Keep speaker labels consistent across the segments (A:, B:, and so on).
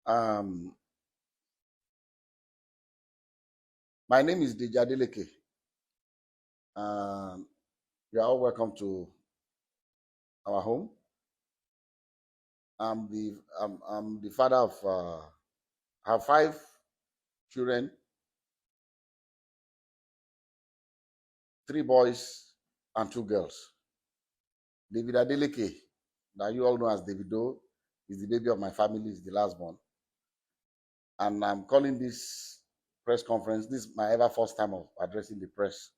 A: Um, my name is Adedeji Adeleke. You are all welcome to our home. I'm the father of I have 5 children, 3 boys and 2 girls. David Adeleke, that you all know as Davido, is the baby of my family, is the last born. And I'm calling this press conference. This is my ever first time of addressing the press.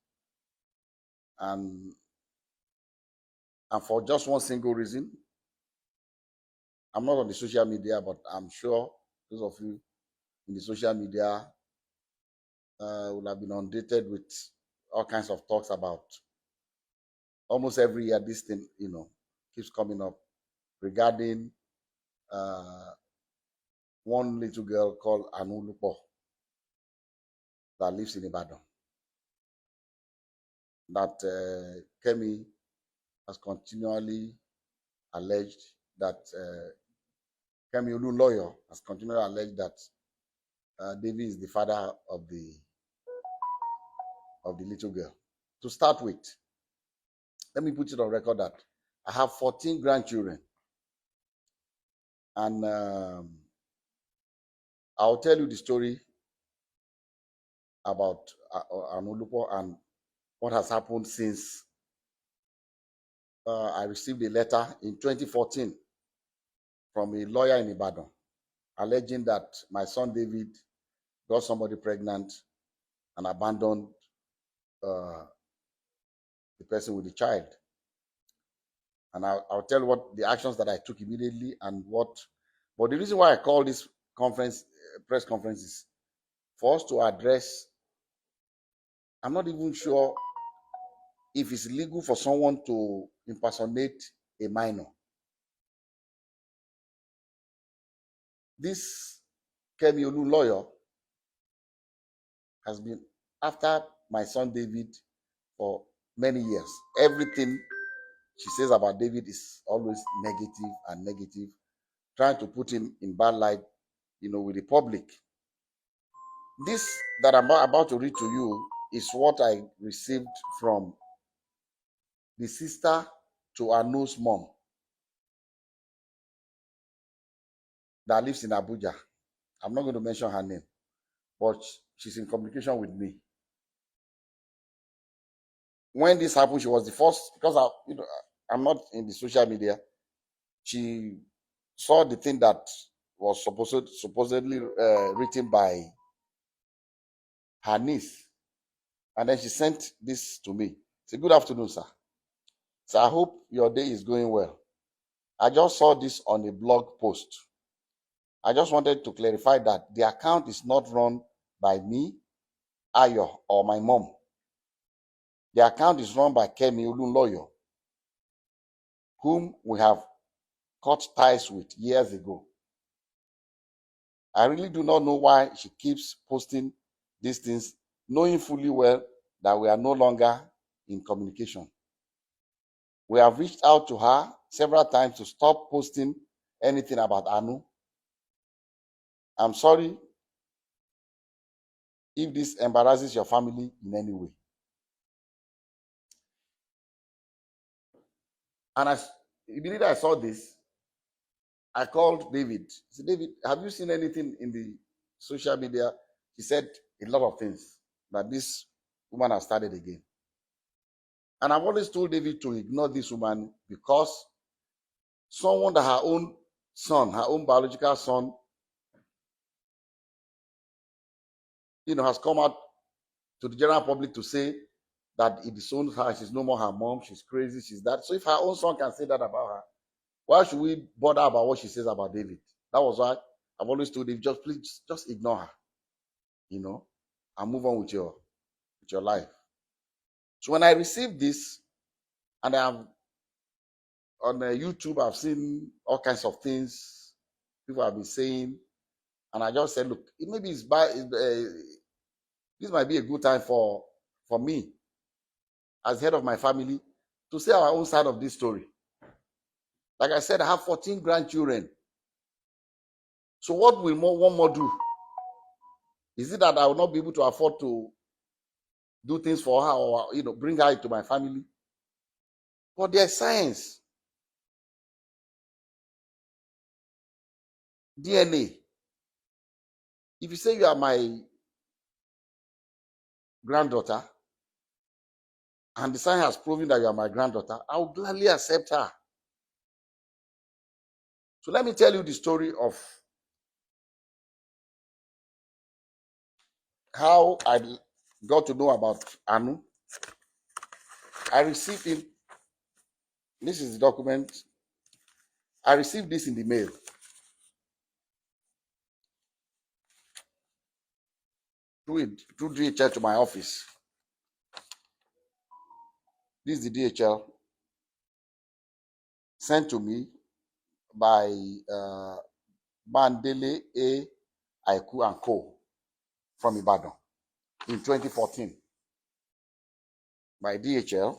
A: And for just one single reason. I'm not on the social media, but I'm sure those of you in the social media will have been inundated with all kinds of talks about almost every year. This thing, keeps coming up regarding one little girl called Unauthorized that lives in Ibadan. That Kemi has continually alleged that Kemi Olunloyo has continually alleged that David is the father of the little girl. To start with, let me put it on record that I have 14 grandchildren, and I'll tell you the story about Anulupo and what has happened since I received a letter in 2014 from a lawyer in Ibadan alleging that my son David got somebody pregnant and abandoned the person with the child. And I'll tell you what the actions that I took immediately and what. But the reason why I call this press conference is for us to address. I'm not even sure if it's legal for someone to impersonate a minor. This Kemi Olunloyo has been after my son David for many years. Everything she says about David is always negative, trying to put him in bad light, with the public. This that I'm about to read to you is what I received from the sister to Anu's mom that lives in Abuja. I'm not going to mention her name, but she's in communication with me. When this happened, she was the first, because I'm not in the social media. She saw the thing that was supposedly written by her niece, and then she sent this to me. Say, "Good afternoon, sir. So I hope your day is going well. I just saw this on a blog post. I just wanted to clarify that the account is not run by me, Ayo, or my mom. The account is run by Kemi Olunloyo, whom we have cut ties with years ago. I really do not know why she keeps posting these things, knowing fully well that we are no longer in communication. We have reached out to her several times to stop posting anything about Anu. I'm sorry if this embarrasses your family in any way." And immediately I saw this, I called David. I said, "David, have you seen anything in the social media?" He said a lot of things, that this woman has started again. And I've always told David to ignore this woman, because someone that her own son, her own biological son, has come out to the general public to say that it disowns her, she's no more her mom, she's crazy, she's that. So if her own son can say that about her, why should we bother about what she says about David? That was why I've always told him, please ignore her, and move on with your life. So when I received this, and I'm on YouTube, I've seen all kinds of things people have been saying, and I just said, look, maybe this might be a good time for me, as head of my family, to say our own side of this story. Like I said, I have 14 grandchildren. So what will one more do? Is it that I will not be able to afford to do things for her, or bring her into my family? But there's science, DNA. If you say you are my granddaughter, and the science has proven that you are my granddaughter, I will gladly accept her. So let me tell you the story of how I got to know about Anu. I received it. This is the document. I received this in the mail through DHL to my office. This is the DHL sent to me by Bandele A. Aiku and Co. from Ibadan in 2014 by DHL.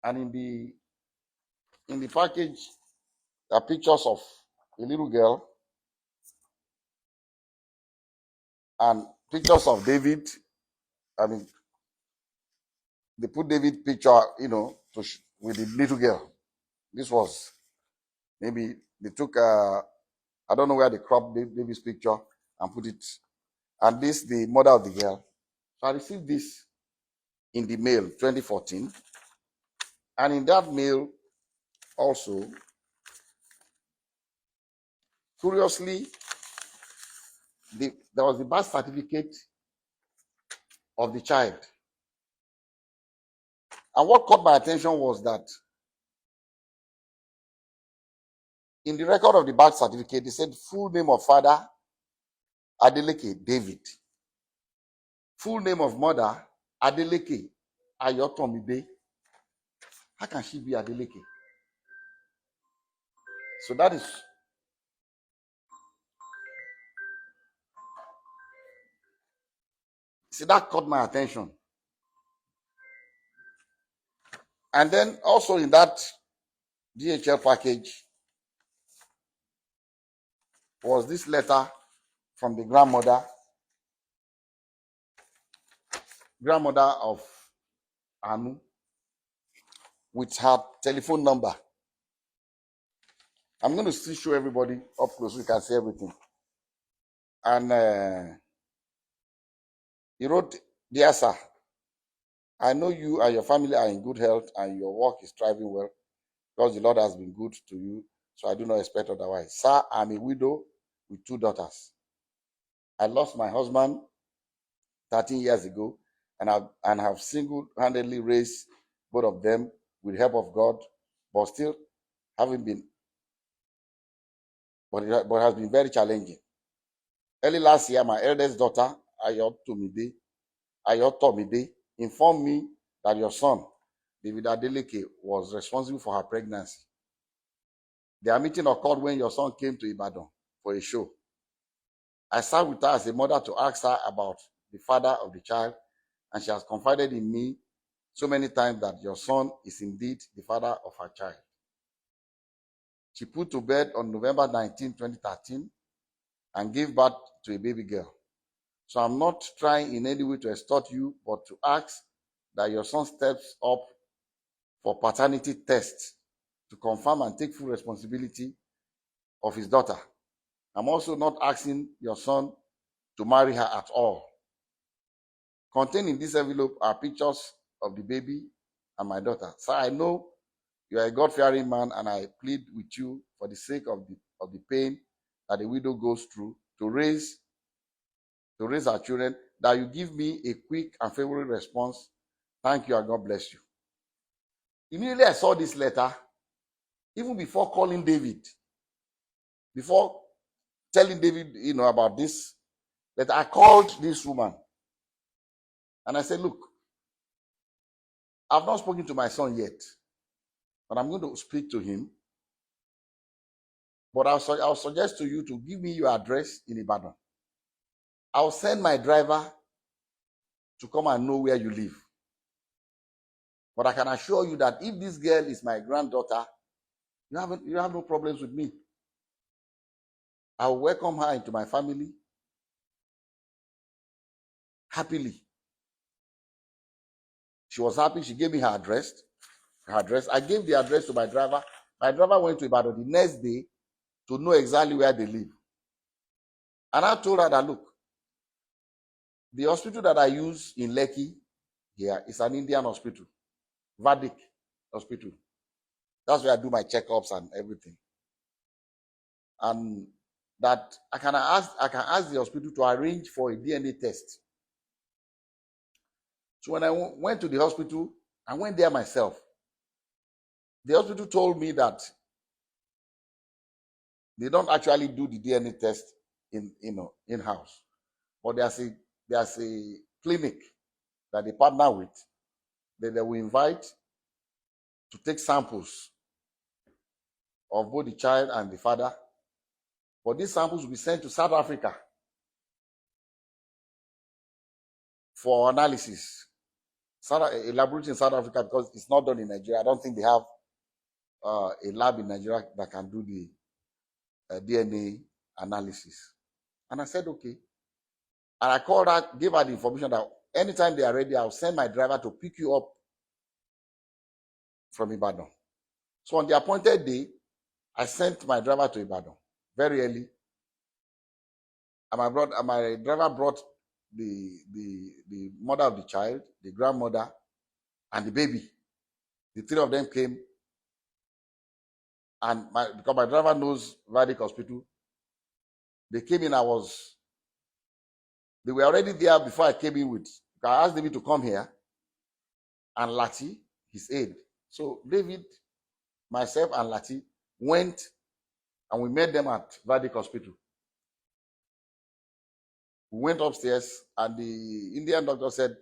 A: And in the package, there are pictures of a little girl and pictures of David. I mean, they put David picture, with the little girl. This was maybe they took, I don't know where they cropped David's picture and put it. And this, the mother of the girl. So I received this in the mail 2014. And in that mail also, curiously, there was the birth certificate of the child. And what caught my attention was that in the record of the birth certificate, they said full name of father, Adeleke David. Full name of mother, Adeleke Ayotomide. How can she be Adeleke? So that caught my attention. And then also in that DHL package was this letter from the grandmother of Anu, with her telephone number. I'm going to still show everybody up close so you can see everything. And he wrote, "Dear sir, I know you and your family are in good health and your work is thriving well because the Lord has been good to you, so I do not expect otherwise. Sir, I'm a widow with 2 daughters. I lost my husband 13 years ago and have single-handedly raised both of them with the help of God, but still having been, but it has been very challenging. Early last year, my eldest daughter, Ayotomide, informed me that your son, David Adeleke, was responsible for her pregnancy. Their meeting occurred when your son came to Ibadan for a show. I sat with her as a mother to ask her about the father of the child, and she has confided in me so many times that your son is indeed the father of her child. She put to bed on November 19, 2013, and gave birth to a baby girl. So I'm not trying in any way to extort you, but to ask that your son steps up for paternity tests to confirm and take full responsibility of his daughter. I'm also not asking your son to marry her at all. Contained in this envelope are pictures of the baby and my daughter. Sir, I know you are a God-fearing man, and I plead with you for the sake of the pain that a widow goes through to raise our children, that you give me a quick and favorable response. Thank you, and God bless you." Immediately I saw this letter, even before calling David, before telling David, about this letter, I called this woman and I said, "Look, I've not spoken to my son yet, but I'm going to speak to him. But I'll suggest to you to give me your address in Ibadan. I'll send my driver to come and know where you live. But I can assure you that if this girl is my granddaughter, you have no problems with me." I will welcome her into my family happily. She was happy. She gave me her address. I gave the address to my driver. My driver went to Ibadan the next day to know exactly where they live. And I told her that, look, the hospital that I use in Lekki here is an Indian hospital, Vedic hospital. That's where I do my checkups and everything. And that I can ask the hospital to arrange for a DNA test. So when I went to the hospital, I went there myself. The hospital told me that they don't actually do the DNA test in-house, but there's a clinic that they partner with that they will invite to take samples of both the child and the father. But these samples will be sent to South Africa for analysis. A laboratory in South Africa, because it's not done in Nigeria. I don't think they have a lab in Nigeria that can do the DNA analysis. And I said, okay. And I called her, gave her the information that anytime they are ready, I'll send my driver to pick you up from Ibadan. So on the appointed day, I sent my driver to Ibadan very early. And my driver brought the mother of the child, the grandmother, and the baby. The three of them came. And because my driver knows Vedic Hospital, they came in. They were already there before I came in with. I asked David to come here and Lati, his aide. So David, myself, and Lati went and we met them at Vedic Hospital. We went upstairs and the Indian doctor said,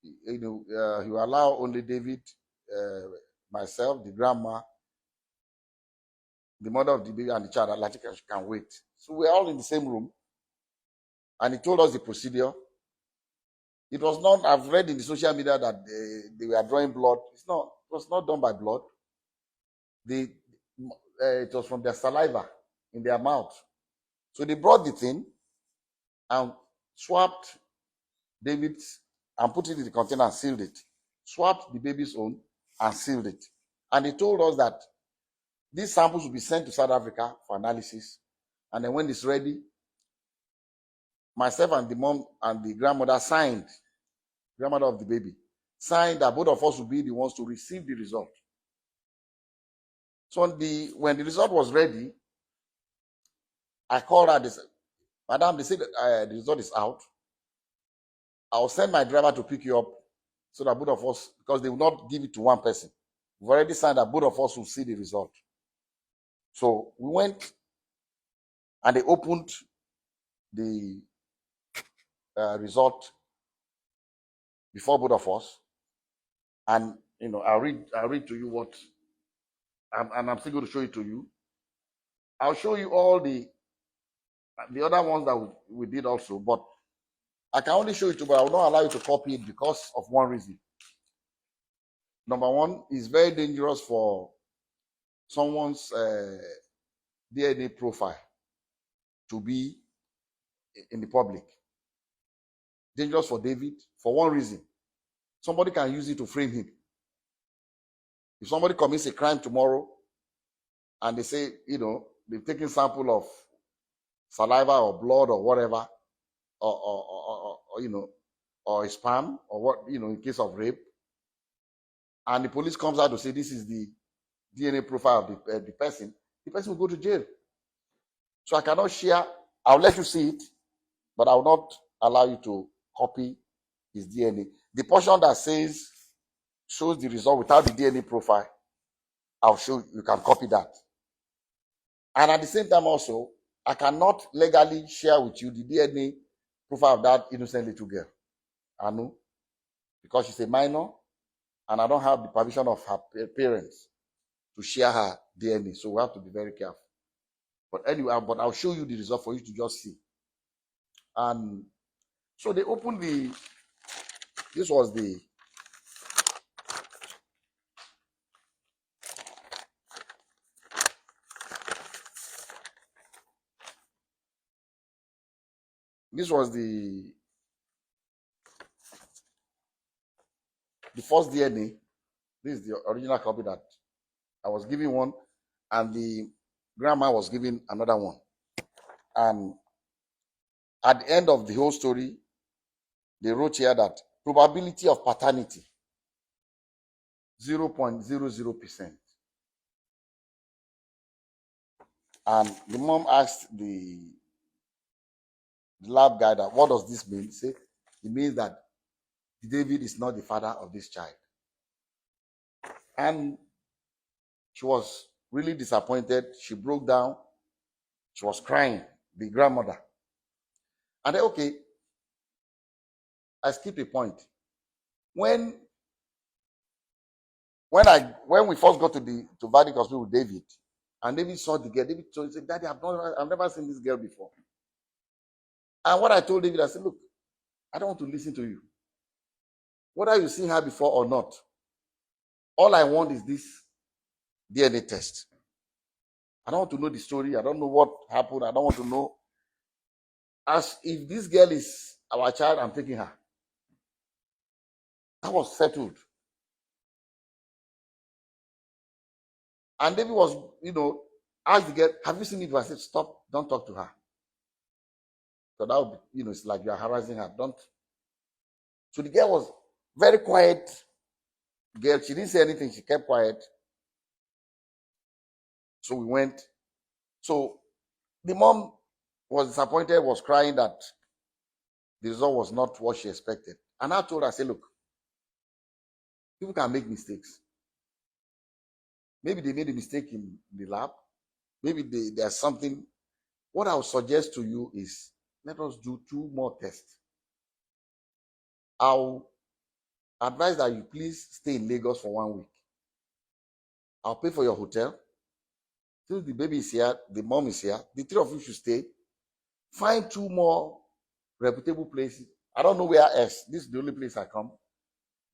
A: he will allow only David, myself, the grandma, the mother of the baby, and the child. Lati can wait. So we're all in the same room. And he told us the procedure. It was not, I've read in the social media that they were drawing blood. It was not done by blood. It was from their saliva in their mouth. So they brought the thing and swapped David's and put it in the container and sealed it. Swapped the baby's own and sealed it. And they told us that these samples will be sent to South Africa for analysis. And then when it's ready, myself and the mom and the grandmother grandmother of the baby, signed that both of us will be the ones to receive the result. So when the result was ready, I called her. They said, Madam, they said the result is out. I'll send my driver to pick you up so that both of us, because they will not give it to one person. We've already signed that both of us will see the result. So we went and they opened the result before both of us. And, I'll read to you what, and I'm still going to show it to you. I'll show you all the other ones that we did also, but I can only show it to you, but I will not allow you to copy it because of one reason. Number one, it's very dangerous for someone's DNA profile to be in the public. Dangerous for David for one reason. Somebody can use it to frame him. If somebody commits a crime tomorrow and they say, they've taken sample of saliva or blood or whatever, or a sperm or what, in case of rape, and the police comes out to say this is the DNA profile of the person will go to jail. So I cannot share. I'll let you see it, but I will not allow you to copy his DNA. The portion that shows the result without the DNA profile, I'll show you can copy that. And at the same time also, I cannot legally share with you the DNA profile of that innocent little girl, Anu, because she's a minor and I don't have the permission of her parents to share her DNA. So we have to be very careful. But anyway, I'll show you the result for you to just see. And so they opened this was the This was the first DNA. This is the original copy that I was giving one, and the grandma was giving another one. And at the end of the whole story, they wrote here that probability of paternity 0.00%. And the mom asked the lab guy that, what does this mean? He said, it means that David is not the father of this child. And she was really disappointed. She broke down. She was crying, the grandmother. And then, okay, I skipped a point. When we first got to Vadic Hospital with David, and David saw the girl, David told, he said, Daddy, I've never seen this girl before. And what I told David, I said, look, I don't want to listen to you. Whether you've seen her before or not, all I want is this DNA test. I don't want to know the story. I don't know what happened. I don't want to know. As if this girl is our child, I'm taking her. That was settled. And David was, asked the girl, have you seen it? I said, stop, don't talk to her. So that would be, it's like you are harassing her. Don't. So the girl was very quiet. Girl, she didn't say anything. She kept quiet. So we went. So the mom was disappointed, was crying that the result was not what she expected. And I told her, I said, look, people can make mistakes. Maybe they made a mistake in the lab. Maybe there's something. What I would suggest to you is let us do 2 more tests. I'll advise that you please stay in Lagos for 1 week. I'll pay for your hotel. Since the baby is here, the mom is here, the 3 of you should stay. Find 2 more reputable places. I don't know where else. This is the only place I come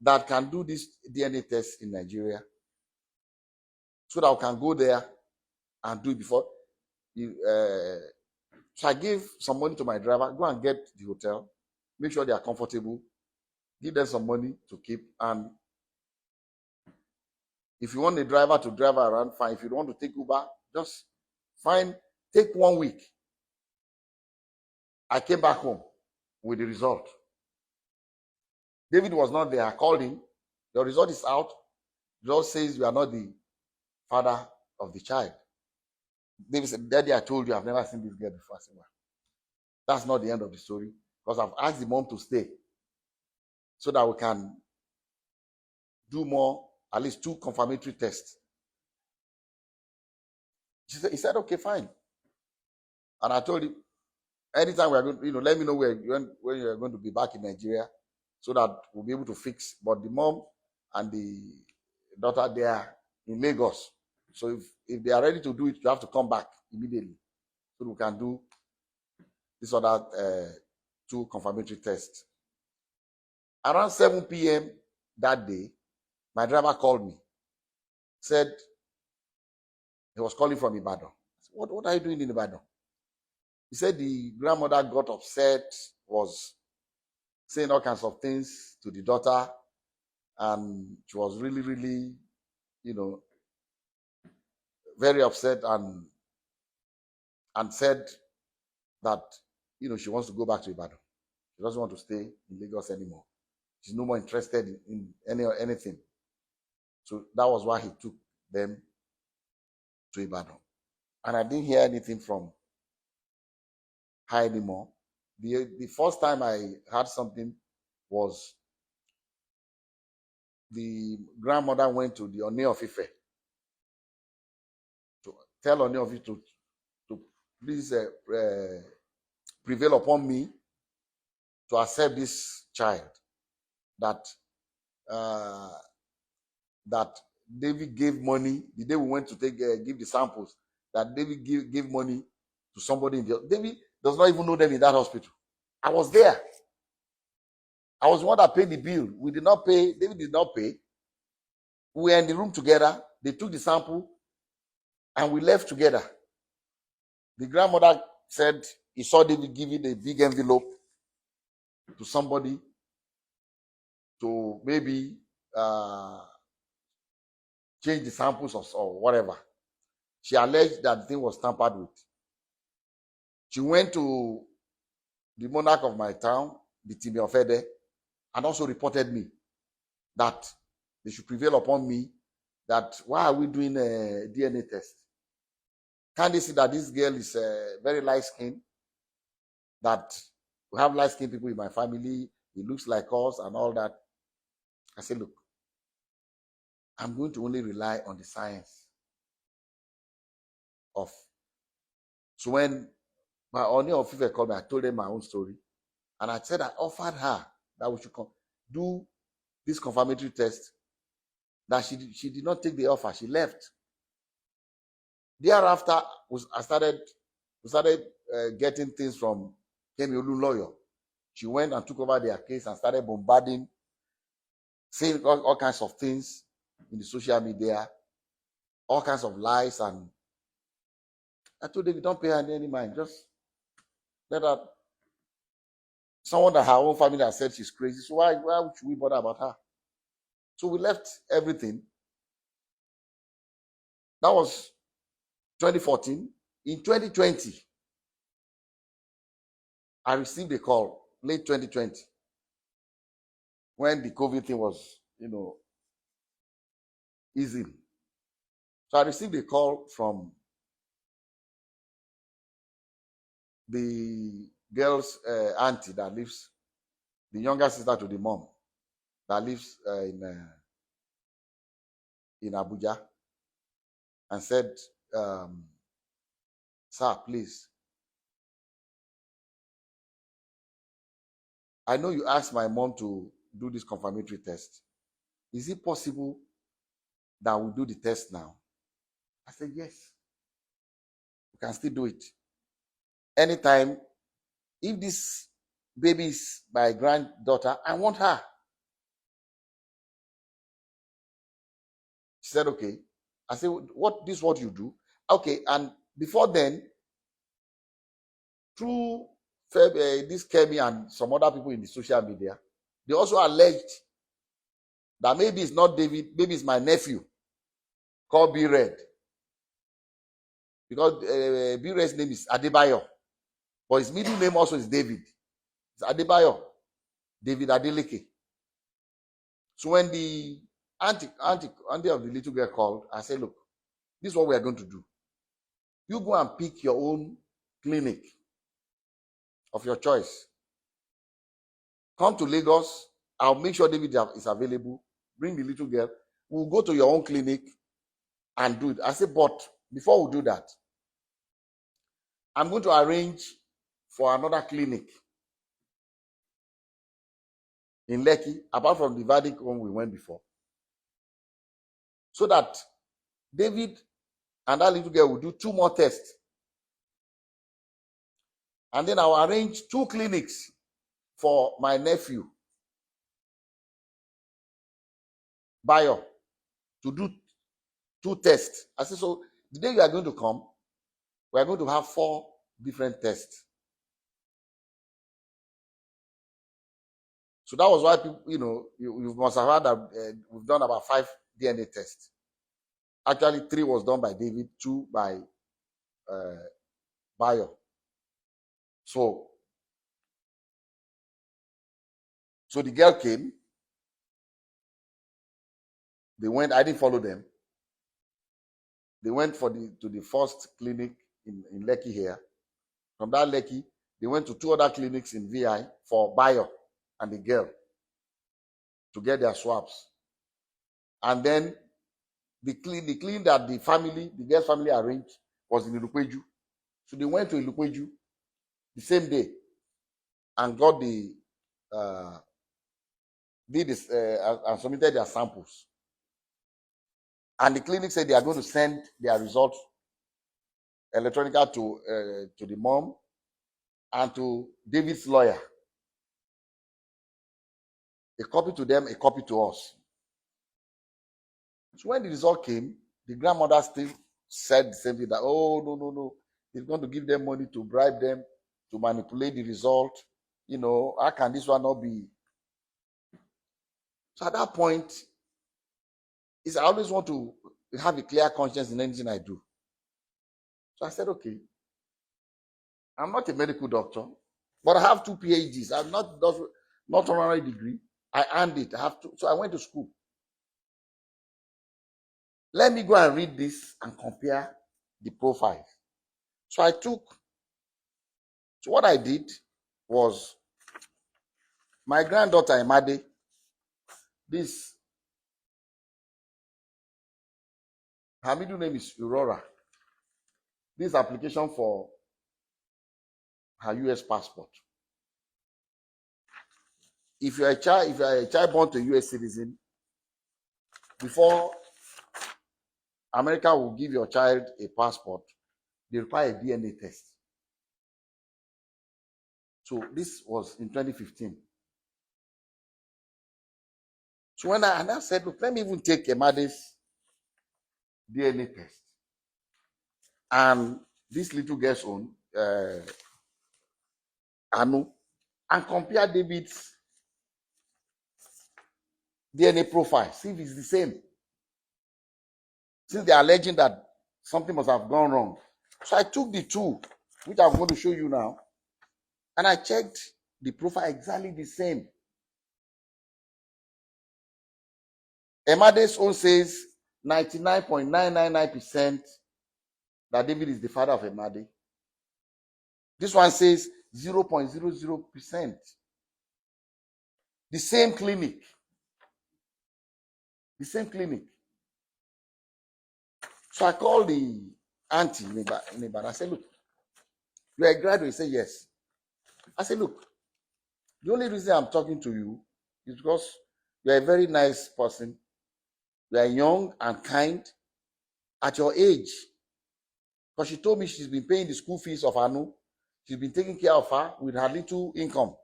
A: that can do this DNA test in Nigeria. So that I can go there and do it before. So I gave some money to my driver. Go and get the hotel. Make sure they are comfortable. Give them some money to keep. And if you want a driver to drive around, fine. If you don't want to take Uber, just take 1 week. I came back home with the result. David was not there. I called him. The result is out. The result says you are not the father of the child. David said, Daddy, I told you I've never seen this girl before. I said, well, that's not the end of the story, because I've asked the mom to stay so that we can do more, at least 2 confirmatory tests. He said, okay, fine. And I told him, anytime we are going, let me know when you're going to be back in Nigeria so that we'll be able to fix. But the mom and the daughter, they are in Lagos. So if they are ready to do it, you have to come back immediately so we can do this other 2 confirmatory tests. Around 7 p.m. that day, my driver called me. Said he was calling from Ibadan. I said, what are you doing in Ibadan? He said the grandmother got upset, was saying all kinds of things to the daughter, and she was really, really, very upset, and said that, she wants to go back to Ibadan. She doesn't want to stay in Lagos anymore. She's no more interested in anything. So that was why he took them to Ibadan. And I didn't hear anything from her anymore. The first time I heard something was the grandmother went to the Oni of Ife to tell Oni of Ife to please prevail upon me to accept this child that David gave money the day we went to give the samples, that David gave money to somebody in David does not even know them in that hospital. I was there. I was the one that paid the bill. We did not pay. David did not pay. We were in the room together. They took the sample and we left together. The grandmother said he saw David giving a big envelope to somebody to maybe change the samples or whatever. She alleged that the thing was tampered with. She went to the monarch of my town, the Timi of Ede, and also reported me that they should prevail upon me that why are we doing a DNA test? Can't they see that this girl is very light-skinned, that we have light-skinned people in my family, he looks like us and all that. I said, look, I'm going to only rely on the science of. So when my Oni of Ife called me, I told them my own story. And I said I offered her that we should do this confirmatory test. That she did not take the offer. She left. Thereafter, we started getting things from Kemi Olunloyo. She went and took over their case and started bombarding, saying all kinds of things in the social media, all kinds of lies. And I told David, don't pay her any mind. Just let her. Someone that her own family has said she's crazy. So why should we bother about her? So we left everything. That was 2014. In 2020, I received a call, late 2020, when the COVID thing was, easing. So I received a call from the girl's auntie that lives, the younger sister to the mom, that lives in Abuja, and said, sir, please, I know you asked my mom to do this confirmatory test. Is it possible that we do the test now? I said, yes. We can still do it. Anytime, if this baby is my granddaughter, I want her. She said, okay. I said, this is what you do? Okay, and before then, through this Kemi and some other people in the social media, they also alleged that maybe it's not David, maybe it's my nephew called B Red. Because B Red's name is Adebayo, but his middle name also is David. It's Adebayo, David Adeleke. So when the auntie of the little girl called, I said, look, this is what we are going to do. You go and pick your own clinic of your choice. Come to Lagos. I'll make sure David is available. Bring the little girl. We'll go to your own clinic and do it. I said, but before we do that, I'm going to arrange for another clinic in Lekki, apart from the verdict one we went before, so that David and that little girl will do 2 more tests. And then I'll arrange 2 clinics for my nephew, Bayo, to do 2 tests. I said, so the day you are going to come, we are going to have 4 different tests. So that was why people, you must have heard that we've done about 5 DNA tests. Actually, 3 was done by David, 2 by Bayo. So the girl came. They went. I didn't follow them. They went to the first clinic in Lekki here. From that Lekki, they went to 2 other clinics in VI for Bayo and the girl to get their swabs. And then the clinic that the girl's family arranged was in Ilukweju. So they went to Ilukweju the same day and got and submitted their samples. And the clinic said they are going to send their results electronically to the mom and to David's lawyer. A copy to them, a copy to us. So when the result came, the grandmother still said the same thing, that, oh, no, they're going to give them money to bribe them. to manipulate the result. How can this one not be? So at that point, I always want to have a clear conscience in anything I do. So I said, okay, I'm not a medical doctor, but I have 2 PhDs. I'm not honorary degree. I earned it. I have to. So I went to school. Let me go and read this and compare the profiles. So what I did was, my granddaughter Imade, her middle name is Aurora. This application for her US passport. If you are a child born to a US citizen, before America will give your child a passport, they require a DNA test. So this was in 2015. So when I said, look, let me even take Emade's DNA test and this little girl's own, Anu, and compare David's DNA profile, see if it's the same. Since they are alleging that something must have gone wrong. So I took the two, which I'm going to show you now, and I checked the profile exactly the same. Emade's own says 99.999% that David is the father of Emade. This one says 0.00%. The same clinic. The same clinic. So I called the auntie in Ibadan. I said, look, you're a graduate? He said, yes. I said, look, the only reason I'm talking to you is because you're a very nice person. You are young and kind at your age. Because she told me she's been paying the school fees of Anu. She's been taking care of her with her little income.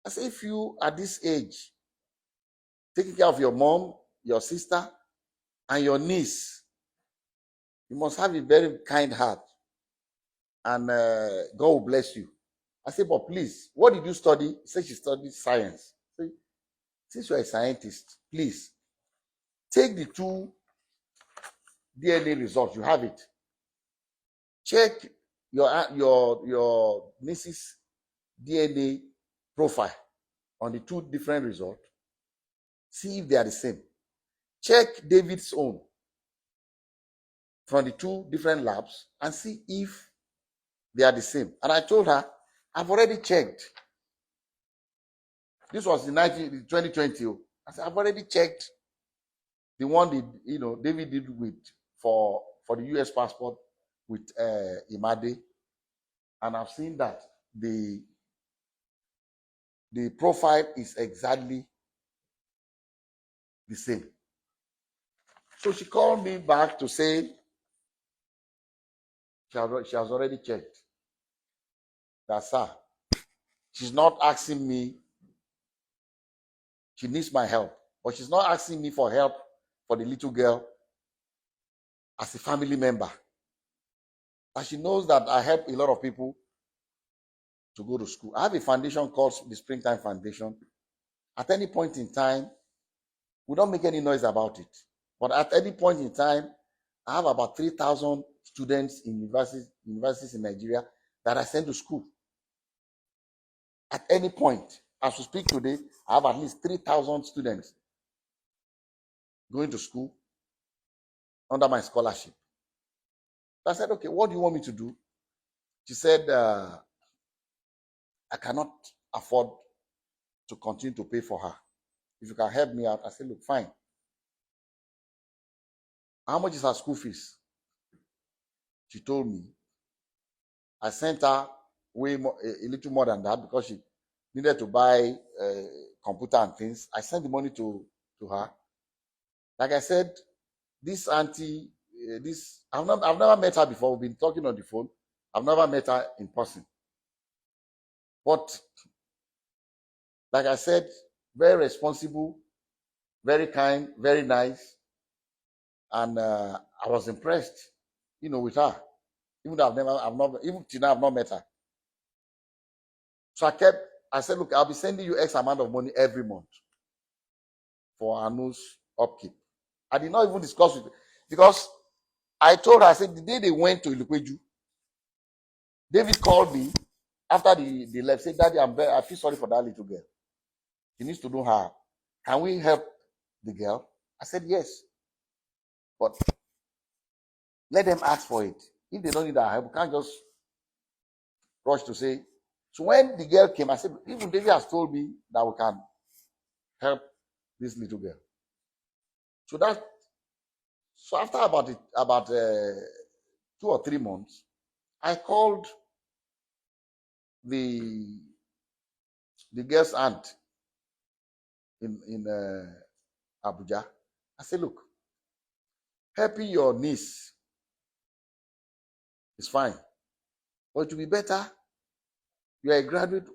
A: I said, if you at this age, taking care of your mom, your sister, and your niece, you must have a very kind heart. And God will bless you. I said, but please, what did you study? He said she studied science. I said, since you're a scientist, please take the 2 DNA results. You have it. Check your niece's DNA profile on the 2 different results. See if they are the same. Check David's own from the 2 different labs and see if they are the same. And I told her, I've already checked. This was in 2020. I said, I've already checked the one that David did with for the US passport with Imade, and I've seen that the profile is exactly the same. So she called me back to say she has already checked. That's her. She's not asking me. She needs my help, but she's not asking me for help for the little girl as a family member. And she knows that I help a lot of people to go to school. I have a foundation called the Springtime Foundation. At any point in time, we don't make any noise about it. But at any point in time, I have about 3,000 students in universities in Nigeria that I send to school. At any point, as we speak today, I have at least 3,000 students going to school under my scholarship. So I said, okay, what do you want me to do? She said, I cannot afford to continue to pay for her. If you can help me out. I said, look, fine. How much is her school fees? She told me. I sent her way more, a little more than that, because she needed to buy computer and things. I sent the money to her. Like I said, this auntie, I've never met her before. We've been talking on the phone. I've never met her in person. But like I said, very responsible, very kind, very nice, and I was impressed, with her. Even though even till now I've not met her. So I said, look, I'll be sending you X amount of money every month for Anu's upkeep. I did not even discuss it because I told her, I said, the day they went to Ilukweju, David called me after they left, said, Daddy, I feel sorry for that little girl. She needs to know her. Can we help the girl? I said, yes. But let them ask for it. If they don't need our help, we can't just rush to say. So when the girl came, I said, even David has told me that we can help this little girl. So after about 2 or 3 months, I called the girl's aunt in Abuja. I said, look, helping your niece is fine, but it will be better. You are a graduate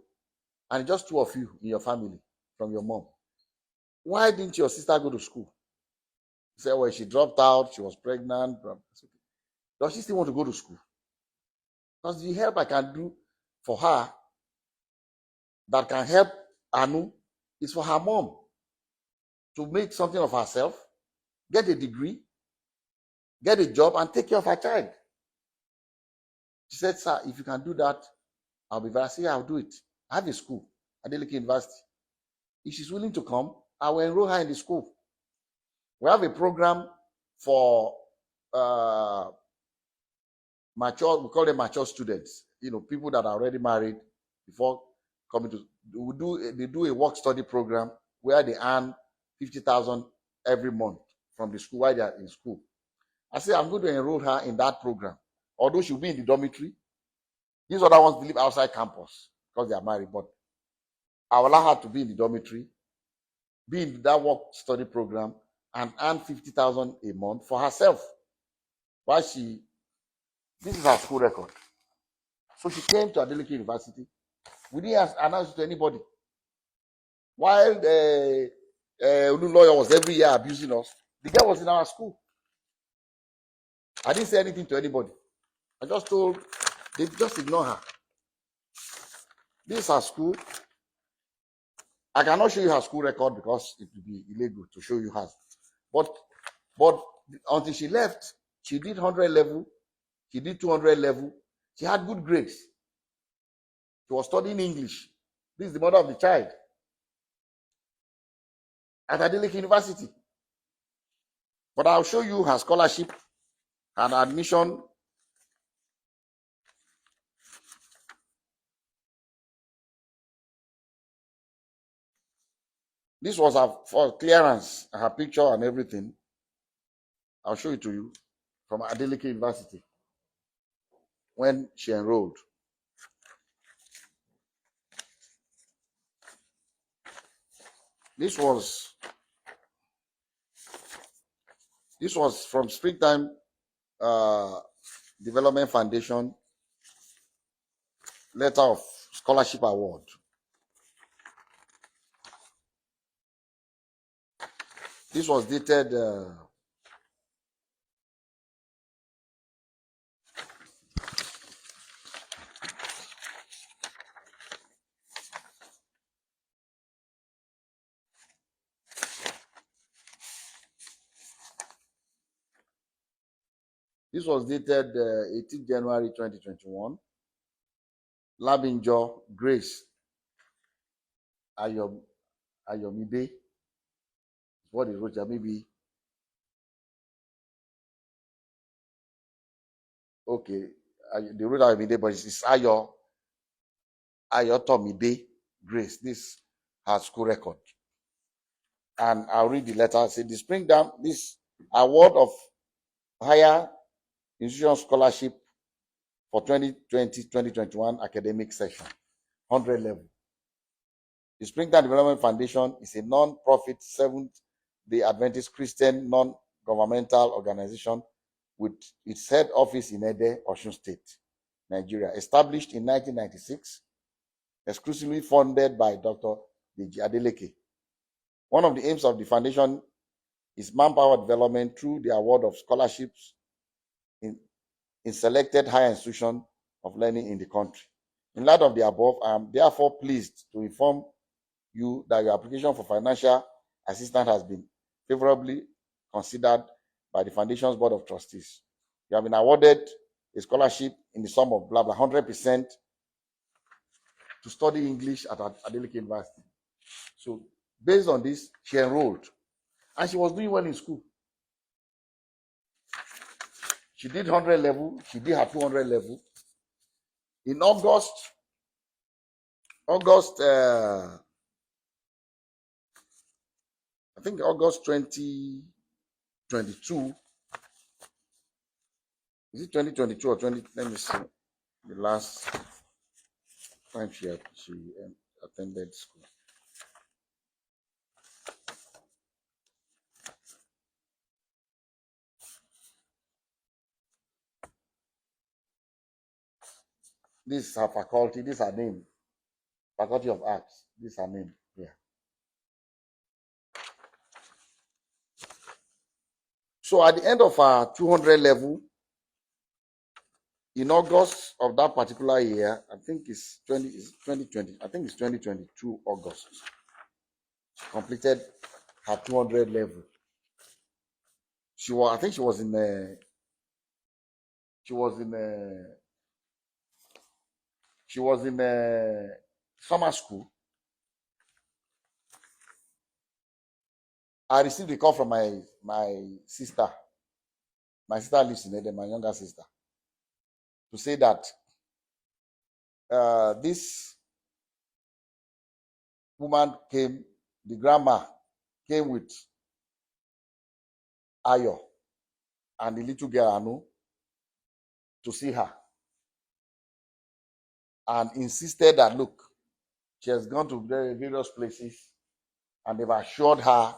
A: and just 2 of you in your family from your mom. Why didn't your sister go to school? He said, well, she dropped out, she was pregnant. Does she still want to go to school? Because the help I can do for her that can help Anu is for her mom to make something of herself, get a degree, get a job, and take care of her child. She said, sir, if you can do that, I'll be very happy. I'll do it. I have a school, Adeleke University. If she's willing to come, I will enroll her in the school. We have a program for mature, we call them mature students, people that are already married before coming to, they do a work study program where they earn 50,000 every month from the school while they are in school. I say, I'm going to enroll her in that program. Although she'll be in the dormitory, these other ones live outside campus because they are married, but I will allow her to be in the dormitory, be in that work study program, and earn 50,000 a month for herself. This is her school record. So she came to Adeleke University. We didn't announce it to anybody. While Olunloyo was every year abusing us, the girl was in our school. I didn't say anything to anybody. I just told, they just ignore her. This is her school. I cannot show you her school record because it would be illegal to show you hers. But until she left, she did 100 level, she did 200 level. She had good grades. She was studying English. This is the mother of the child at Adeleke University. But I'll show you her scholarship and admission. This was her for clearance, her picture and everything. I'll show it to you from Adeleke University when she enrolled. This was from Springtime Development Foundation letter of scholarship award. This was dated this was dated 18 January 2021. Labinjo Grace Ayomide is what he wrote here. Maybe okay. They wrote Ayomide, but it's Ayotomide Grace. This her school record. And I'll read the letter. Say the Springtime, this award of higher institution scholarship for 2020-2021 academic session, 100 level. The Springtime Development Foundation is a non-profit Seventh-day Adventist Christian non-governmental organization with its head office in Ede, Osun State, Nigeria, established in 1996, exclusively funded by Dr. Adedeji Adeleke. One of the aims of the foundation is manpower development through the award of scholarships in selected higher institutions of learning in the country. In light of the above, I am therefore pleased to inform you that your application for financial assistance has been favorably considered by the Foundation's Board of Trustees. You have been awarded a scholarship in the sum of blah blah 100% to study English at Adeleke University. So based on this, she enrolled, and she was doing well in school. She did 100 level, she did her 200 level. In August, I think August 2022. Is it 2022 or 20? Let me see. The last time she attended school. This is her faculty. This is her name. Faculty of Arts. This is her name. Yeah. So at the end of our 200 level, in August of that particular year, I think it's 2020. I think it's 2022 August. She completed her 200 level. I think she was in summer school. I received a call from my sister. My sister lives in Eden, my younger sister, to say that this woman came, the grandma came with Ayo and the little girl Anu to see her, and insisted that, look, she has gone to various places and they've assured her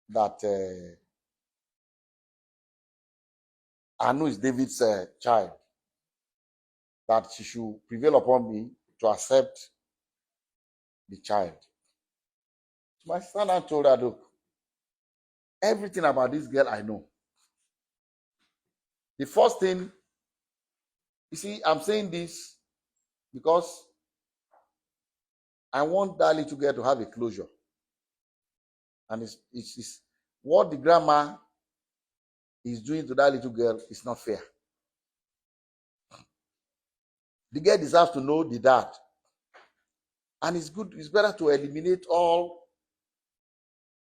A: that Anu is David's child, that she should prevail upon me to accept the child. So my sister now told her, look, everything about this girl I know. The first thing, you see, I'm saying this because I want that little girl to have a closure. And it's what the grandma is doing to that little girl is not fair. The girl deserves to know the dad. And it's better to eliminate all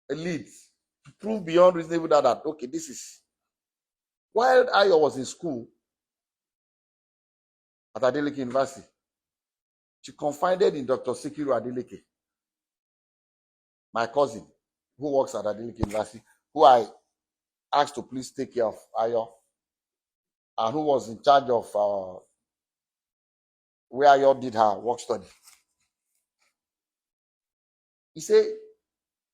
A: leads to prove beyond reasonable doubt that, okay, this is. While Ayo was in school at Adeleke University, she confided in Dr. Sikiru Adeleke, my cousin, who works at Adeleke University, who I asked to please take care of Ayo, and who was in charge of where Ayo did her work study. He said,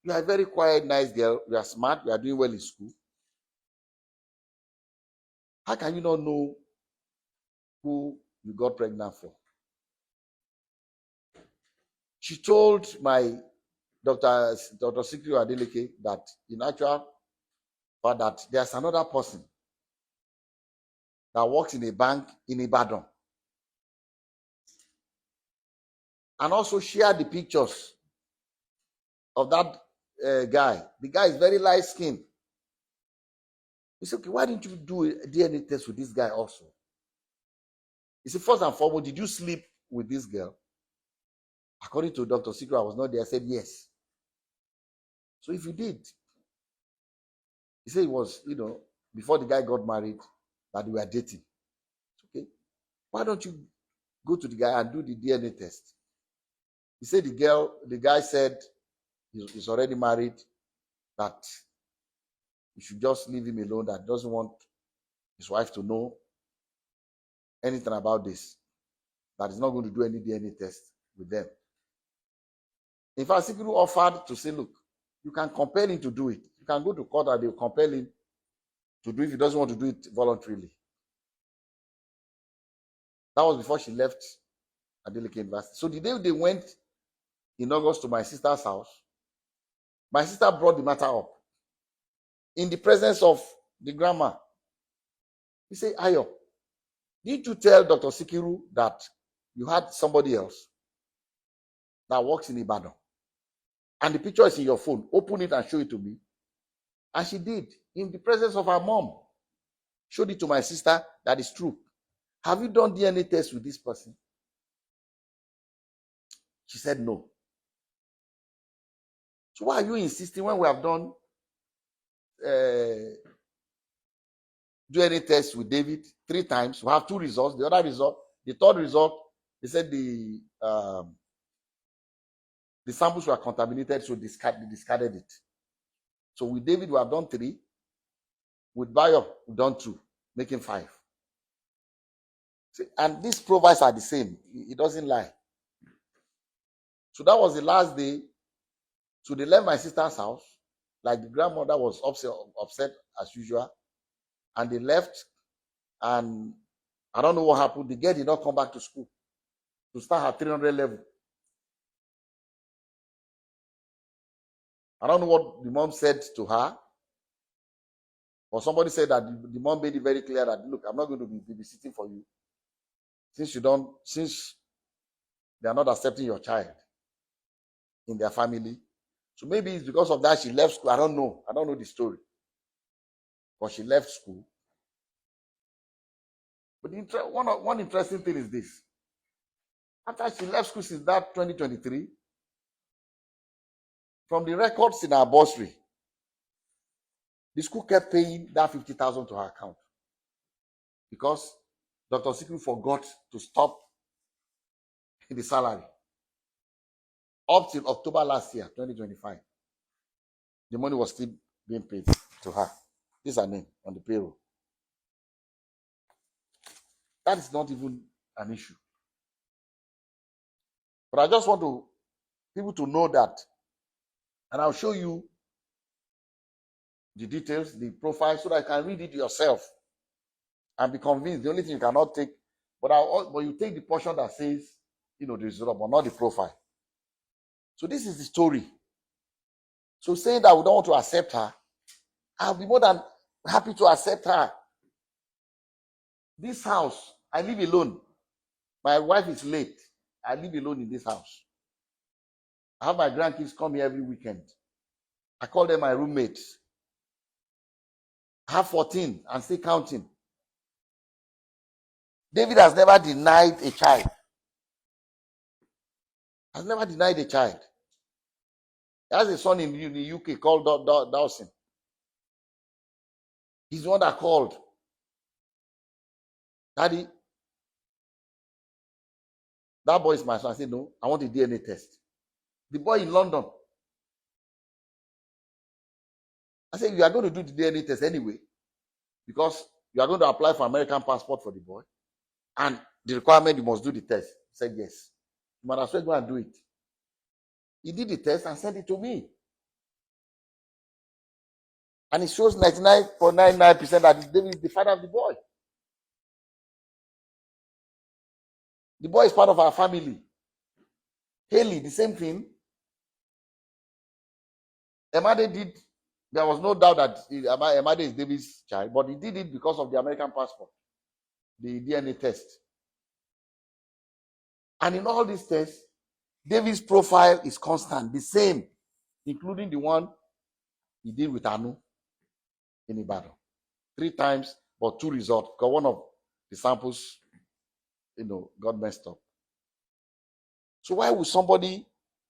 A: you are a very quiet, nice girl. You are smart. You are doing well in school. How can you not know who you got pregnant for? She told my Dr. Sikiru Adeleke that in actual fact that there's another person that works in a bank in Ibadan, and also shared the pictures of that guy. The guy is very light skinned. He said, okay, why didn't you do a DNA test with this guy also? He said, first and foremost, did you sleep with this girl? According to Dr. Sikiru, I was not there. I said, yes. So if you did, he said it was, before the guy got married, that they were dating. Okay. Why don't you go to the guy and do the DNA test? He said the guy said he's already married, that you should just leave him alone, that doesn't want his wife to know anything about this, that he's not going to do any DNA test with them. In fact, Sikiru offered to say, look, you can compel him to do it. You can go to court and they'll compel him to do it if he doesn't want to do it voluntarily. That was before she left Adeleke University. So the day they went in August to my sister's house, my sister brought the matter up in the presence of the grandma. He said, Ayo, did you tell Dr. Sikiru that you had somebody else that works in Ibadan, and the picture is in your phone. Open it and show it to me. And she did, in the presence of her mom. Showed it to my sister. That is true. Have you done DNA test with this person? She said no. So why are you insisting when we have done DNA test with David 3 times? We have 2 results. The other result, the third result, they said the samples were contaminated, so they discarded it. So with David, we have done 3. With Bayo, we've done 2, making 5. See, and these profiles are the same. It doesn't lie. So that was the last day. So they left my sister's house. Like, the grandmother was upset as usual. And they left. And I don't know what happened. The girl did not come back to school to start her 300 level. I don't know what the mom said to her. Or somebody said that the mom made it very clear that, look, I'm not going to be babysitting for you. Since they are not accepting your child in their family. So maybe it's because of that she left school. I don't know. I don't know the story. But she left school. But one interesting thing is this. After she left school since that 2023, from the records in our bursary, the school kept paying that 50,000 to her account. Because Dr. Sikru forgot to stop the salary. Up till October last year, 2025, the money was still being paid to her. This is her name on the payroll. That is not even an issue. But I just want people to know that, and I'll show you the details, the profile, so that you can read it yourself and be convinced. The only thing you cannot take, but you take the portion that says, the result, but not the profile. So this is the story. So saying that we don't want to accept her, I'll be more than happy to accept her. This house, I live alone. My wife is late. I live alone in this house. I have my grandkids come here every weekend. I call them my roommates. I have 14 and still counting. David has never denied a child. Has never denied a child. He has a son in the UK called Dawson. He's the one that called. Daddy, that boy is my son. I said, no, I want a DNA test. The boy in London. I said, you are going to do the DNA test anyway, because you are going to apply for American passport for the boy. And the requirement, you must do the test. He said, yes. You might as well go and do it. He did the test and sent it to me. And it shows 99.99% that David is the father of the boy. The boy is part of our family. Haley, the same thing. Emade did. There was no doubt that Emade is David's child, but he did it because of the American passport, the DNA test. And in all these tests, David's profile is constant, the same, including the one he did with Anu in Ibadan. 3 times, but 2 results, because one of the samples, got messed up. So why would somebody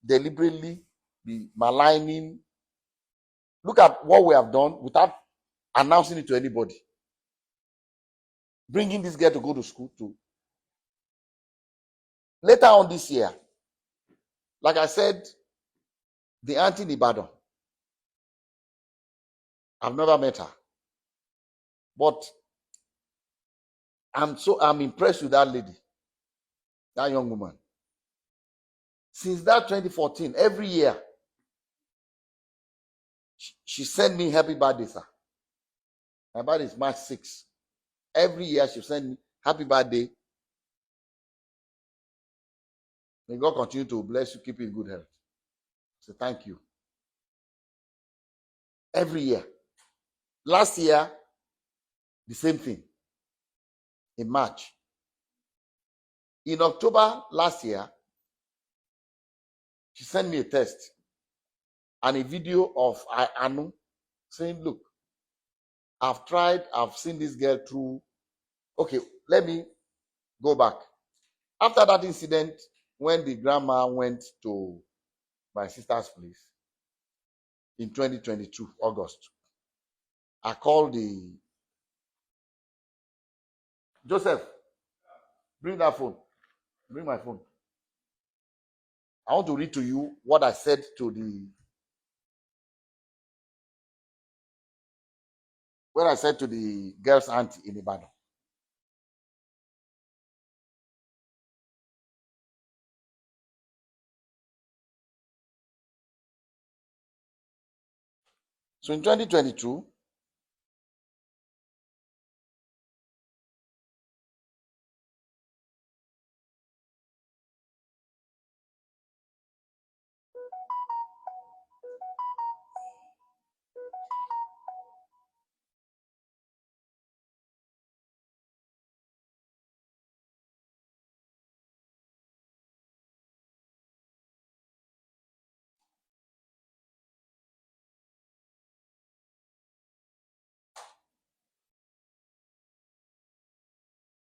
A: deliberately be maligning? Look at what we have done without announcing it to anybody. Bringing this girl to go to school too. Later on this year, like I said, the auntie in Ibadan, I've never met her. But I'm impressed with that lady, that young woman. Since that 2014, every year, she sent me happy birthday, sir. My birthday is March 6. Every year she send me happy birthday. May God continue to bless you, keep you in good health. So thank you. Every year. Last year, the same thing. In March. In October last year, she sent me a text and a video of Anu saying, look, I've seen this girl through. Okay, let me go back. After that incident, when the grandma went to my sister's place in 2022, August, I called the Joseph, bring that phone. Bring my phone. I want to read to you what I said to the girl's auntie in Ibadan. So in 2022,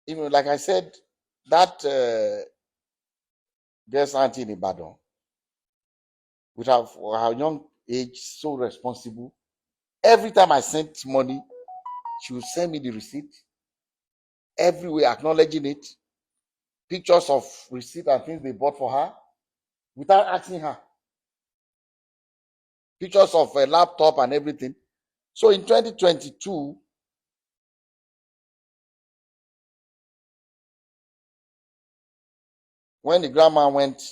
A: even like I said, that girl's auntie in Ibadan, with her young age, so responsible. Every time I sent money, she would send me the receipt, everywhere acknowledging it, pictures of receipt and things they bought for her without asking her, pictures of a laptop and everything. So in 2022, when the grandma went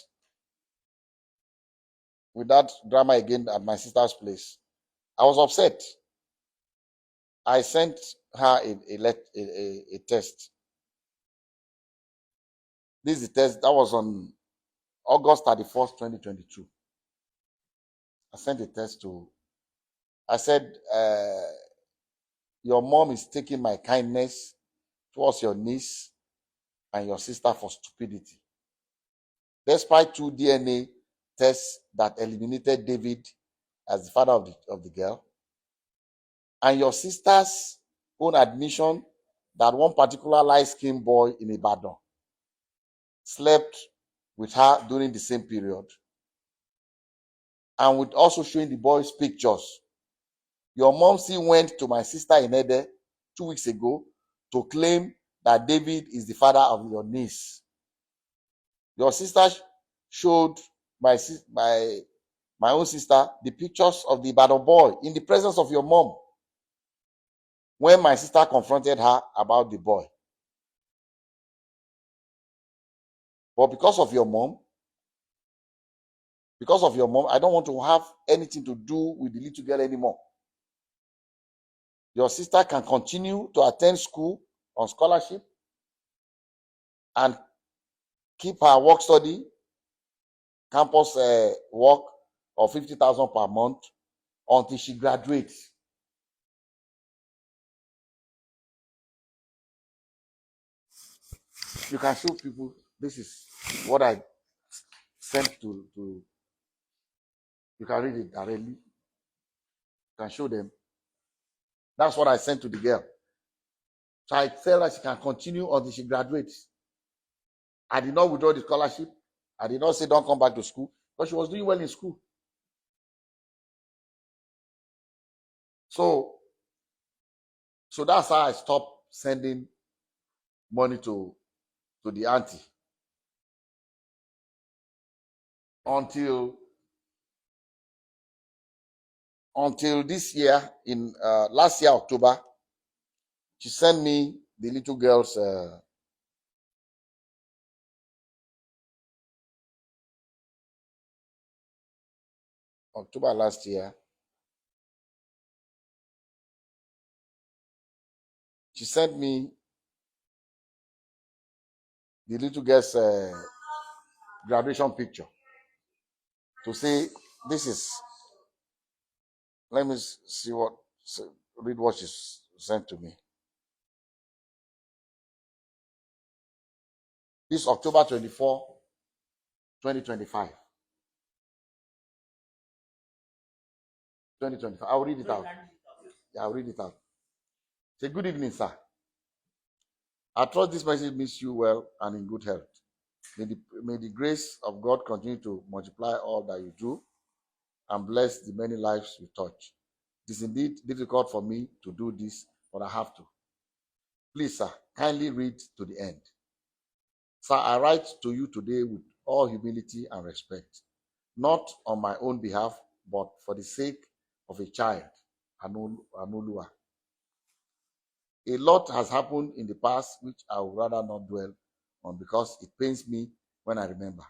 A: with that drama again at my sister's place, I was upset. I sent her a test. This is the test that was on August 31st, 2022. I sent a test to, I said, your mom is taking my kindness towards your niece and your sister for stupidity. Despite 2 DNA tests that eliminated David as the father of the girl, and your sister's own admission that one particular light-skinned boy in Ibadan slept with her during the same period, and with also showing the boy's pictures. Your mom still went to my sister in Ede 2 weeks ago to claim that David is the father of your niece. Your sister showed my own sister the pictures of the Ibadan boy in the presence of your mom when my sister confronted her about the boy. But because of your mom, I don't want to have anything to do with the little girl anymore. Your sister can continue to attend school on scholarship and keep her work study, campus work of 50,000 per month until she graduates. You can show people, this is what I sent to you can read it directly. You can show them. That's what I sent to the girl. So I tell her she can continue until she graduates. I did not withdraw the scholarship. I did not say don't come back to school, but she was doing well in school. So that's how I stopped sending money to the auntie until this year, in last year October. She sent me the little girl's October last year. She sent me the little girl's graduation picture to say, this is, let me see what, read what she sent to me. This October 24, 2025. 2025. I'll read it out. Yeah, I'll read it out. Say, good evening, sir. I trust this message meets you well and in good health. May the grace of God continue to multiply all that you do and bless the many lives you touch. It is indeed difficult for me to do this, but I have to. Please, sir, kindly read to the end. Sir, I write to you today with all humility and respect, not on my own behalf, but for the sake of a child, Anolua. A lot has happened in the past which I would rather not dwell on because it pains me when I remember.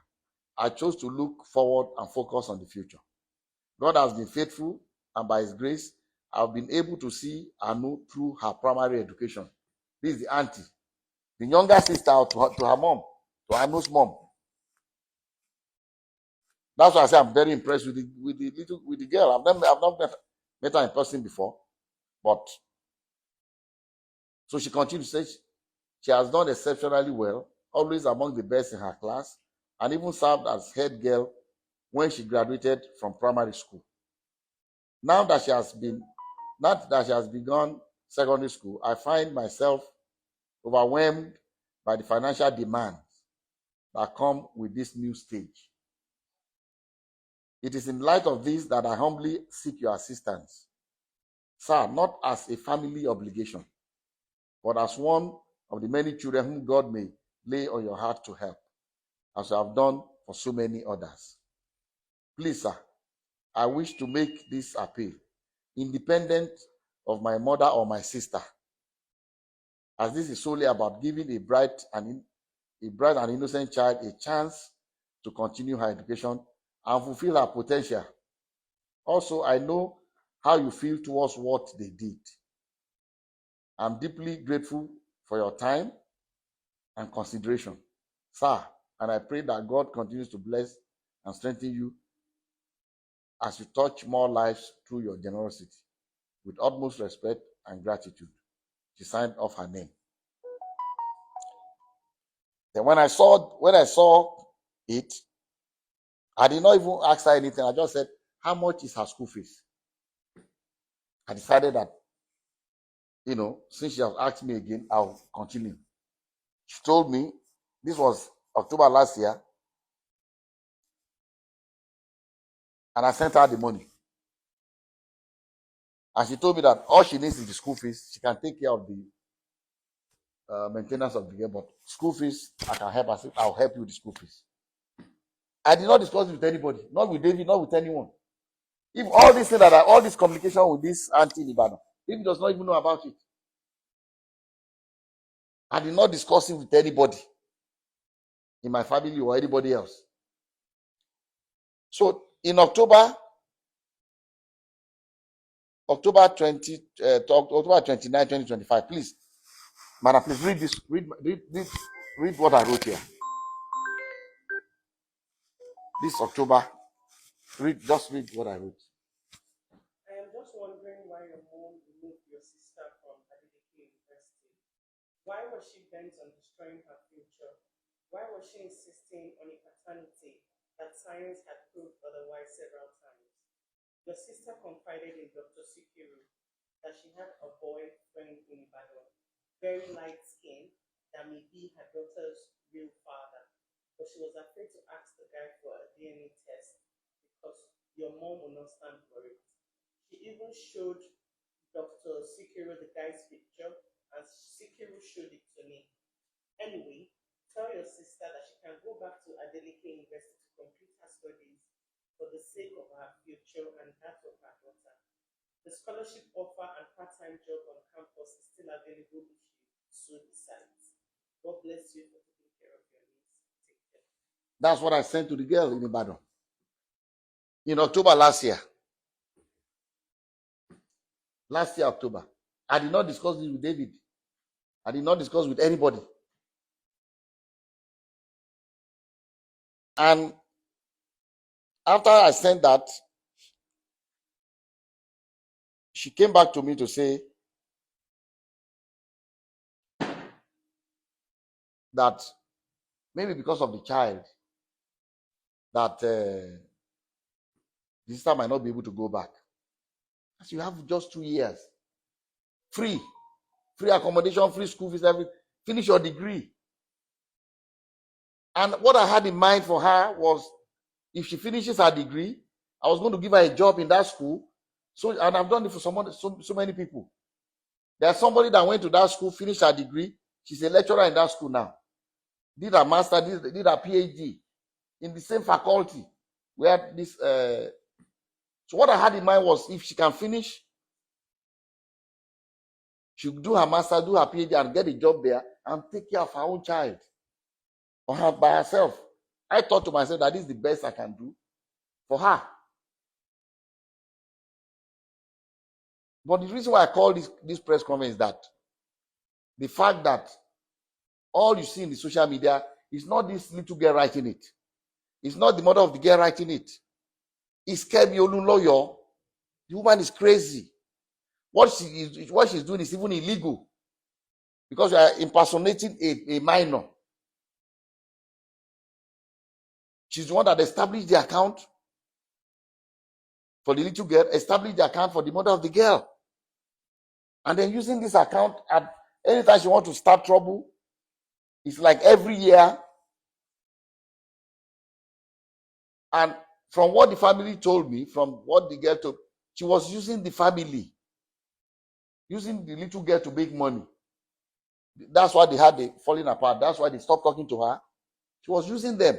A: I chose to look forward and focus on the future. God has been faithful, and by His grace, I've been able to see Anu through her primary education. This is the auntie, the younger sister to her mom, to Anu's mom. That's why I say I'm very impressed with the girl. I've not met her in person before, but so she continues to say she has done exceptionally well, always among the best in her class, and even served as head girl when she graduated from primary school. Now that she has begun secondary school, I find myself overwhelmed by the financial demands that come with this new stage. It is in light of this that I humbly seek your assistance, sir, not as a family obligation, but as one of the many children whom God may lay on your heart to help, as you have done for so many others. Please, sir, I wish to make this appeal, independent of my mother or my sister, as this is solely about giving a bright and innocent child a chance to continue her education and fulfill her potential. Also, I know how you feel towards what they did. I'm deeply grateful for your time and consideration, sir, and I pray that God continues to bless and strengthen you as you touch more lives through your generosity. With utmost respect and gratitude. She signed off her name. Then when I saw it, I did not even ask her anything. I just said, how much is her school fees? I decided that, since she has asked me again, I'll continue. She told me, this was October last year, and I sent her the money. And she told me that all she needs is the school fees. She can take care of the maintenance of the girl, but school fees, I can help her. I'll help you with the school fees. I did not discuss it with anybody, not with David, not with anyone. If all this thing all this communication with this auntie in Ibadan, David does not even know about it. I did not discuss it with anybody in my family or anybody else. So in October 29, 2025, please, madam, please read this. Read what I wrote here. This October, just read what I wrote.
B: I am just wondering why your mom removed your sister from Adedeji University. Why was she bent on destroying her future? Why was she insisting on a paternity that science had proved otherwise several times? Your sister confided in Dr. Sikiru that she had a boy friend in Ibadan, very light skinned, that may be her daughter's real father. But she was afraid to ask the guy for a DNA test because your mom would not stand for it. She even showed Dr. Sikiru the guy's picture, and Sikiru showed it to me. Anyway, tell your sister that she can go back to Adeleke University to complete her studies for the sake of her future and that of her daughter. The scholarship offer and part-time job on campus is still available if she so decides. God bless you for taking care of your needs. Take care.
A: That's what I sent to the girl in Ibadan in October last year. Last year, October. I did not discuss this with David. I did not discuss with anybody. And after I sent that, she came back to me to say that maybe because of the child, that the sister might not be able to go back. As you have just 2 years, free accommodation, free school fees, everything. Finish your degree. And what I had in mind for her was, if she finishes her degree, I was going to give her a job in that school. So, and I've done it for so many people. There's somebody that went to that school, finished her degree. She's a lecturer in that school now. Did her master, did her PhD in the same faculty where this. So what I had in mind was, if she can finish, she'll do her master, do her PhD, and get a job there and take care of her own child or her by herself. I thought to myself that this is the best I can do for her. But the reason why I call this press conference is that the fact that all you see in the social media is not this little girl writing it. It's not the mother of the girl writing it. It's Kemi Olunloyo. The woman is crazy. What she's doing is even illegal, because you are impersonating a minor. She's the one that established the account for the little girl, established the account for the mother of the girl, and then using this account at anytime she wants to start trouble. It's like every year. And from what the family told me, from what the girl told, she was using the family, using the little girl to make money. That's why they had the falling apart. That's why they stopped talking to her. She was using them.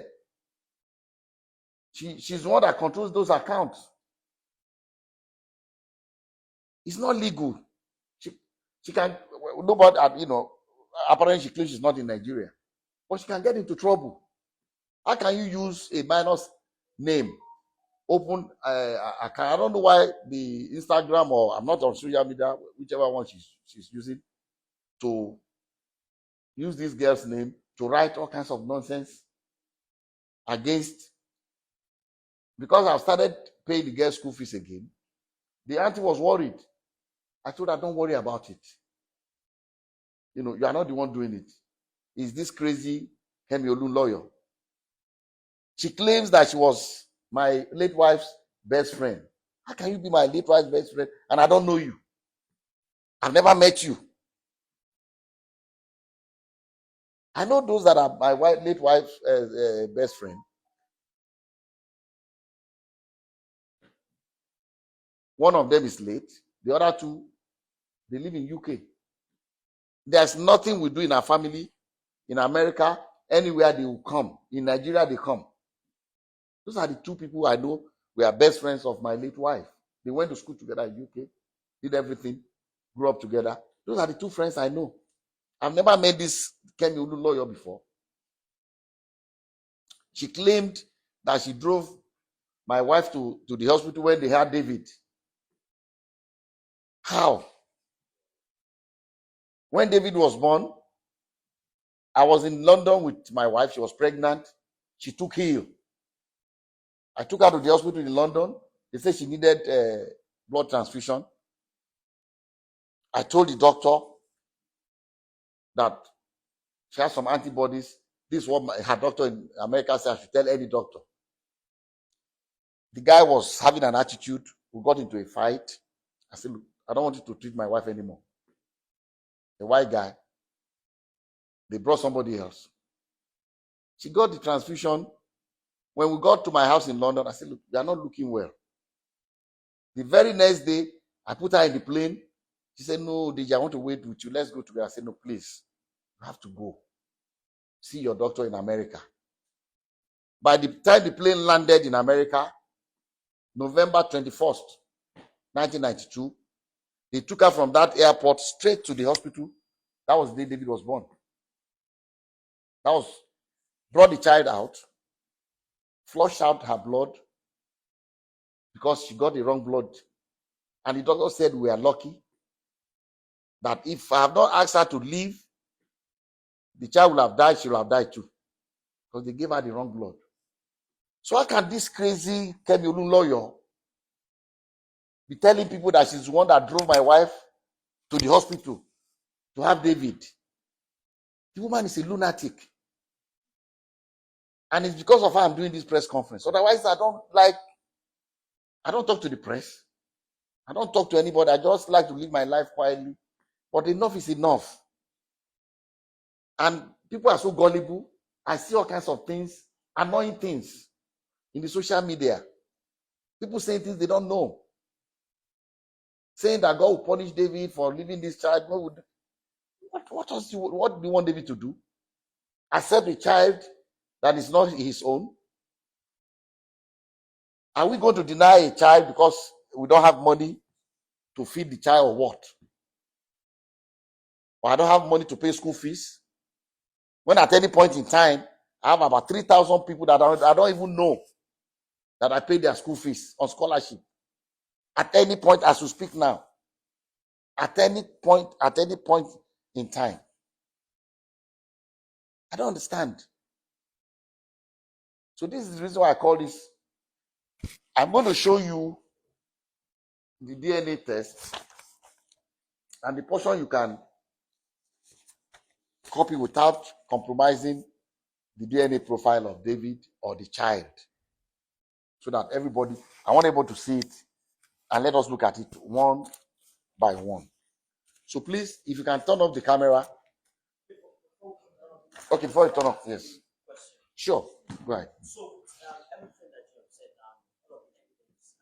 A: She's the one that controls those accounts. It's not legal. She can, nobody, apparently she claims she's not in Nigeria, but she can get into trouble. How can you use a minor's name, open account? I don't know why the Instagram, or I'm not on social media, whichever one she's using, to use this girl's name to write all kinds of nonsense against. Because I've started paying the girl's school fees again, the auntie was worried. I told her, don't worry about it. You are not the one doing it. It's this crazy Kemi Olunloyo. She claims that she was my late wife's best friend. How can you be my late wife's best friend and I don't know you? I've never met you. I know those that are my late wife's best friend. One of them is late. The other two, they live in UK. There's nothing we do in our family, in America, anywhere they will come. In Nigeria, they come. Those are the two people I know were best friends of my late wife. They went to school together in UK, did everything, grew up together. Those are the two friends I know. I've never met this Kemi Olunloyo before. She claimed that she drove my wife to the hospital when they had David. How? When David was born, I was in London with my wife. She was pregnant. She took heel. I took her to the hospital in London. They said she needed blood transfusion. I told the doctor that she has some antibodies. This is what her doctor in America said I should tell any doctor. The guy was having an attitude. We got into a fight. I said, look, I don't want you to treat my wife anymore. The white guy. They brought somebody else. She got the transfusion. When we got to my house in London, I said, look, you are not looking well. The very next day, I put her in the plane. She said, no, Deji, I want to wait with you. Let's go together. I said, no, please. You have to go. See your doctor in America. By the time the plane landed in America, November 21st, 1992, they took her from that airport straight to the hospital. That was the day David was born. Brought the child out, flushed out her blood because she got the wrong blood. And the doctor said we are lucky that if I have not asked her to leave, the child will have died, she will have died too. Because they gave her the wrong blood. So how can this crazy Kemi Olunloyo be telling people that she's the one that drove my wife to the hospital to have David? The woman is a lunatic. And it's because of her I'm doing this press conference. Otherwise, I don't talk to the press. I don't talk to anybody. I just like to live my life quietly. But enough is enough. And people are so gullible. I see all kinds of things, annoying things in the social media. People saying things they don't know. Saying that God will punish David for leaving this child. What do you want David to do? Accept a child that is not his own? Are we going to deny a child because we don't have money to feed the child or what? Or I don't have money to pay school fees? When at any point in time, I have about 3,000 people that I don't even know that I pay their school fees on scholarship. At any point as we speak now. At any point in time. I don't understand. So this is the reason why I call this. I'm going to show you the DNA test and the portion you can copy without compromising the DNA profile of David or the child. So that everybody, I want everybody to see it and let us look at it one by one. So please, if you can turn off the camera. Okay, before you turn off, yes. Sure, go ahead.
C: So, everything that you have said now, all of the evidence,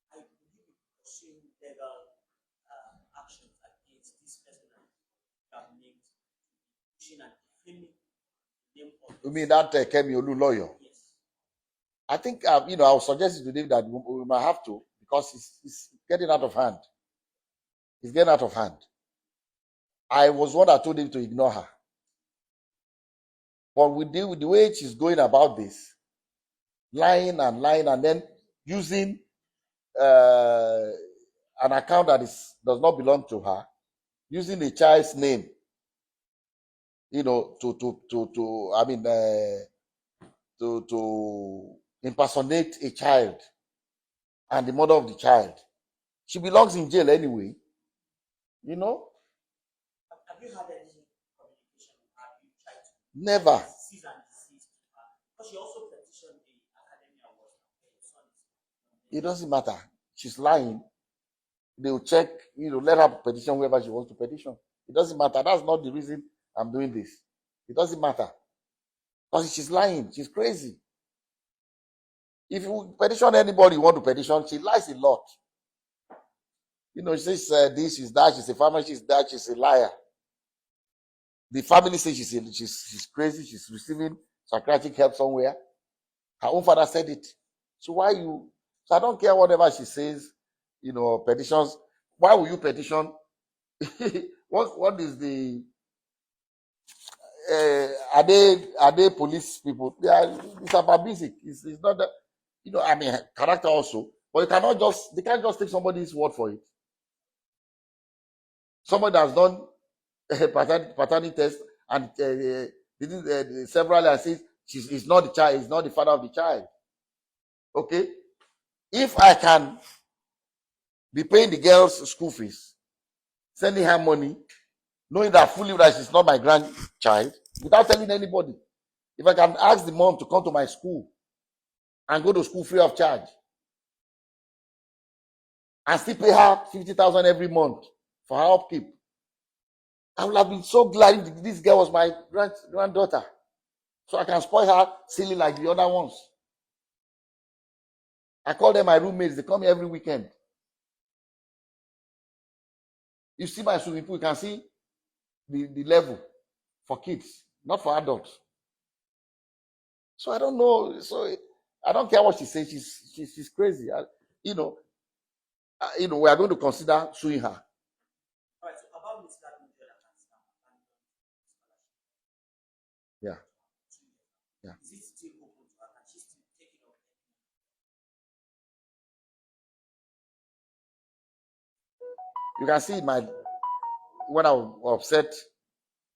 C: I believe you pursuing legal actions against this person that you have named, pushing and defaming the name of.
A: You mean that Kemi Olunloyo?
C: Yes.
A: I think I will suggest to David that we might have to, because it's getting out of hand. It's getting out of hand. I was one that told him to ignore her. But with the way she's going about this, lying and then using an account that does not belong to her, using the child's name, to impersonate a child and the mother of the child. She belongs in jail anyway.
C: Have you had any communication with her? Have you tried to
A: Never.
C: cease and desist with her? Because she also petitioned the Academy Awards.
A: It doesn't matter. She's lying. They will check, let her petition whoever she wants to petition. It doesn't matter. That's not the reason I'm doing this. It doesn't matter. Because she's lying. She's crazy. If you petition anybody you want to petition, she lies a lot. She says this, she's that, she's a farmer, she's that, she's a liar. The family says she's crazy, she's receiving psychiatric help somewhere. Her own father said it. So I don't care whatever she says, petitions. Why will you petition? What is the are they police people? It's about basic. It's not that, character also. But they can't just take somebody's word for it. Somebody has done a paternity test and several and says he's not the child, he's not the father of the child. Okay? If I can be paying the girl's school fees, sending her money, knowing that fully that she's not my grandchild, without telling anybody, if I can ask the mom to come to my school and go to school free of charge, and still pay her 50,000 every month for her upkeep, I would have been so glad if this girl was my granddaughter, so I can spoil her silly like the other ones. I call them my roommates. They come here every weekend. You see my swimming pool, you can see the level for kids, not for adults. So I don't know. So I don't care what she says. She's crazy. We are going to consider suing her.
C: All right, so about Miss Gladwin,
A: Yeah. Yeah.
C: is it still open to her? Can she still take it up?
A: You can see when I was upset,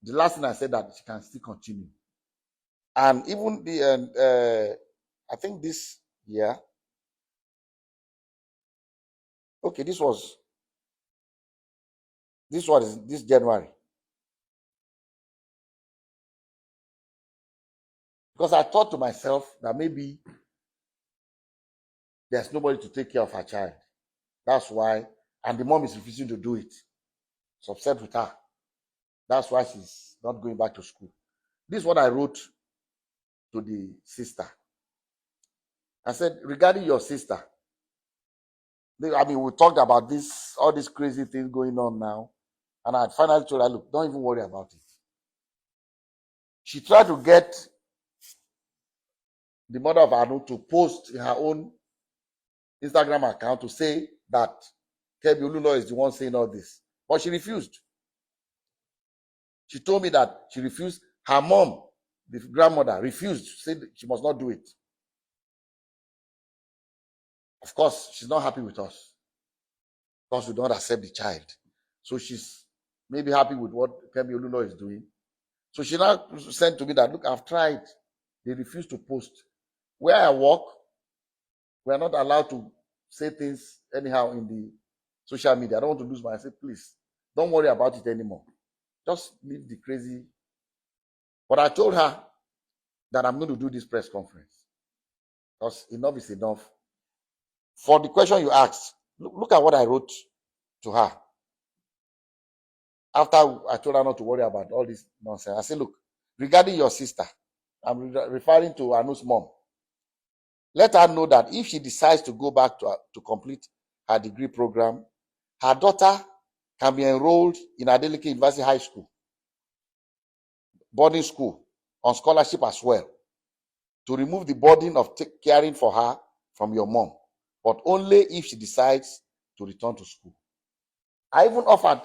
A: the last thing I said that she can still continue. And even I think this year, okay, this was this January. Because I thought to myself that maybe there's nobody to take care of her child. That's why, and the mom is refusing to do it. It's upset with her. That's why she's not going back to school. This is what I wrote to the sister. I said, regarding your sister, I mean, we talked about this, all these crazy things going on now. And I finally told her, look, don't even worry about it. She tried to get the mother of Anu to post her own Instagram account to say that Kemi Olunloyo is the one saying all this. But she refused. She told me that she refused. Her mom, the grandmother, refused, said she must not do it. Of course, she's not happy with us because we don't accept the child. So she's maybe happy with what Kemi Olunloyo is doing. So she now sent to me that, look, I've tried. They refuse to post. Where I work, we are not allowed to say things anyhow in the social media. I don't want to lose my. I said, please, don't worry about it anymore. Just leave the crazy. But I told her that I'm going to do this press conference because enough is enough. For the question you asked, look at what I wrote to her. After I told her not to worry about all this nonsense, I said, look, regarding your sister, I'm referring to Anu's mom. Let her know that if she decides to go back to complete her degree program, her daughter can be enrolled in Adeleke University High School, boarding school, on scholarship as well, to remove the burden of caring for her from your mom, but only if she decides to return to school. I even offered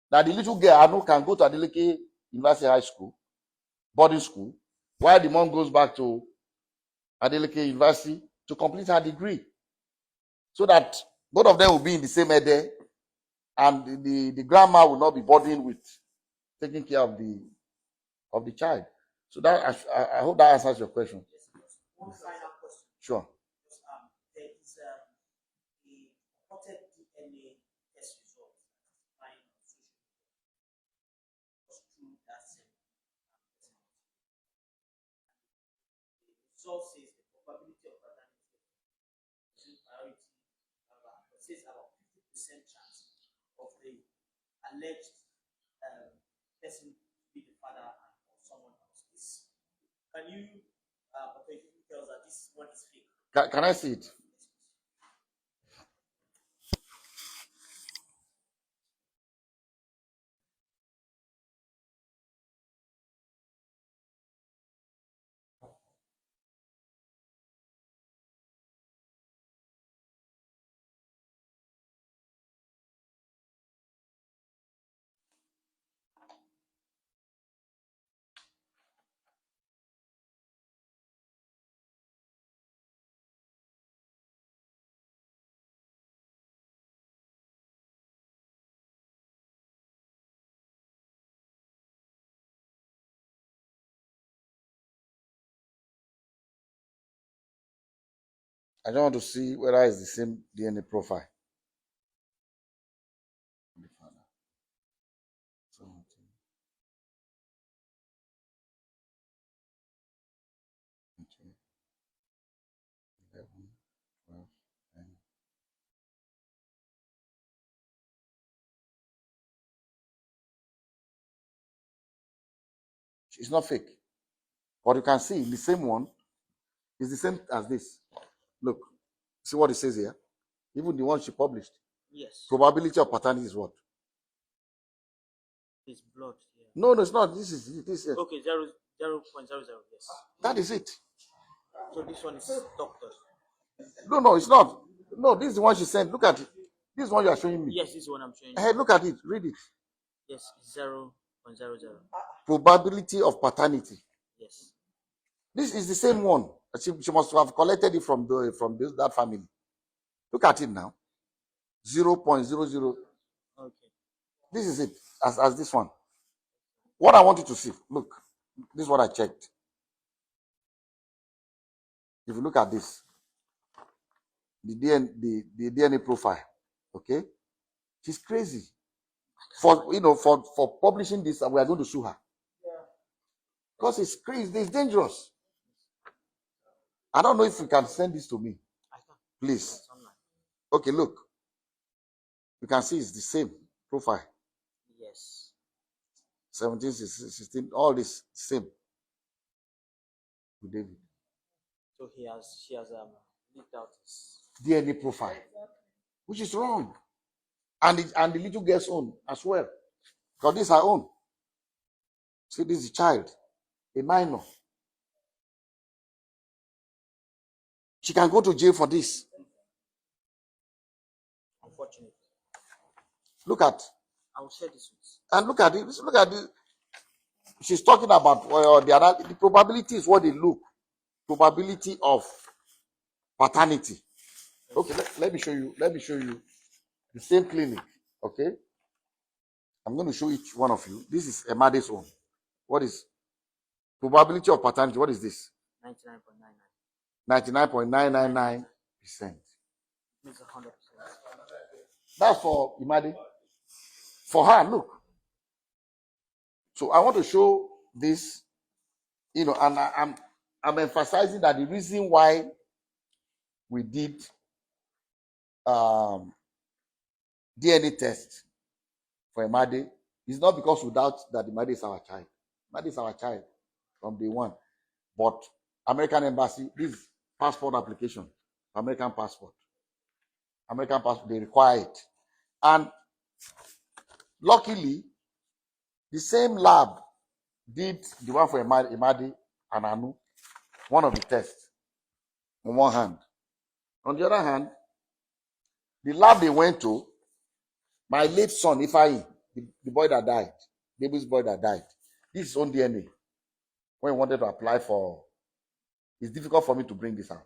A: that the little girl Anu can go to Adeleke University High School, boarding school, while the mom goes back to Adeleke University to complete her degree, so that both of them will be in the same ede, and the grandma will not be burdened with taking care of the child. So that I hope that answers your question.
C: One final question.
A: Sure.
C: There is a reported DNA test result lying on social media. Was through that same the result says the probability of paternity is priority, it says about 50% chance of the alleged person to be the father or someone else. Can you potentially tell us that this one is fake?
A: Can I see it? I don't want to see whether it's the same DNA profile. The father. 17, 18, 11, 12, and it's not fake. But you can see the same one is the same as this. Look, see what it says here? Even the one she published.
C: Yes.
A: Probability of paternity is what?
C: It's blood. Yeah.
A: No, it's not. This is this.
C: Okay, 0.00. Yes.
A: That is it.
C: So this one is doctored.
A: No, it's not. No, this is the one she sent. Look at it. This is one you are showing me.
C: Yes, this is one I'm showing you.
A: Hey, look at it. Read it.
C: Yes, 0.00.
A: Probability of paternity.
C: Yes.
A: This is the same one. She must have collected it from that family. Look at it now. 0.00.
C: Okay.
A: This is it. As this one. What I want you to see. Look. This is what I checked. If you look at this, the DNA profile, okay? She's crazy. For publishing this, we are going to sue her. Because it's crazy, it's dangerous. I don't know if you can send this to me.
C: I can.
A: Please.
C: It's online.
A: Okay, look. You can see it's the same profile.
C: Yes.
A: 17, 16, all this same. With David.
C: So she has leaked out his
A: DNA profile, which is wrong. And the little girl's own as well. Because this is her own. See, this is a child, a minor. She can go to jail for this.
C: unfortunately.
A: Look at,
C: I will share this with
A: and look at it. Look at it. She's talking about the probability is what they look. Probability of paternity. Okay, let me show you. Let me show you the same clinic. Okay, I'm going to show each one of you. This is Emade's own. What is probability of paternity? What is this?
C: 99.99.
A: 99.999%.
C: It's 100%.
A: That's for Imade. For her, look. So I want to show this, and I'm emphasizing that the reason why we did DNA test for Imade is not because we doubt that Imade is our child. Imade is our child from day one. But American Embassy, this passport application, American passport, they require it. And luckily, the same lab did the one for Imade and Anu, one of the tests, on one hand. On the other hand, the lab they went to, my late son, Ifeanyi, the boy that died, baby's boy that died, this is his own DNA. When he wanted to apply for, it's difficult for me to bring this out.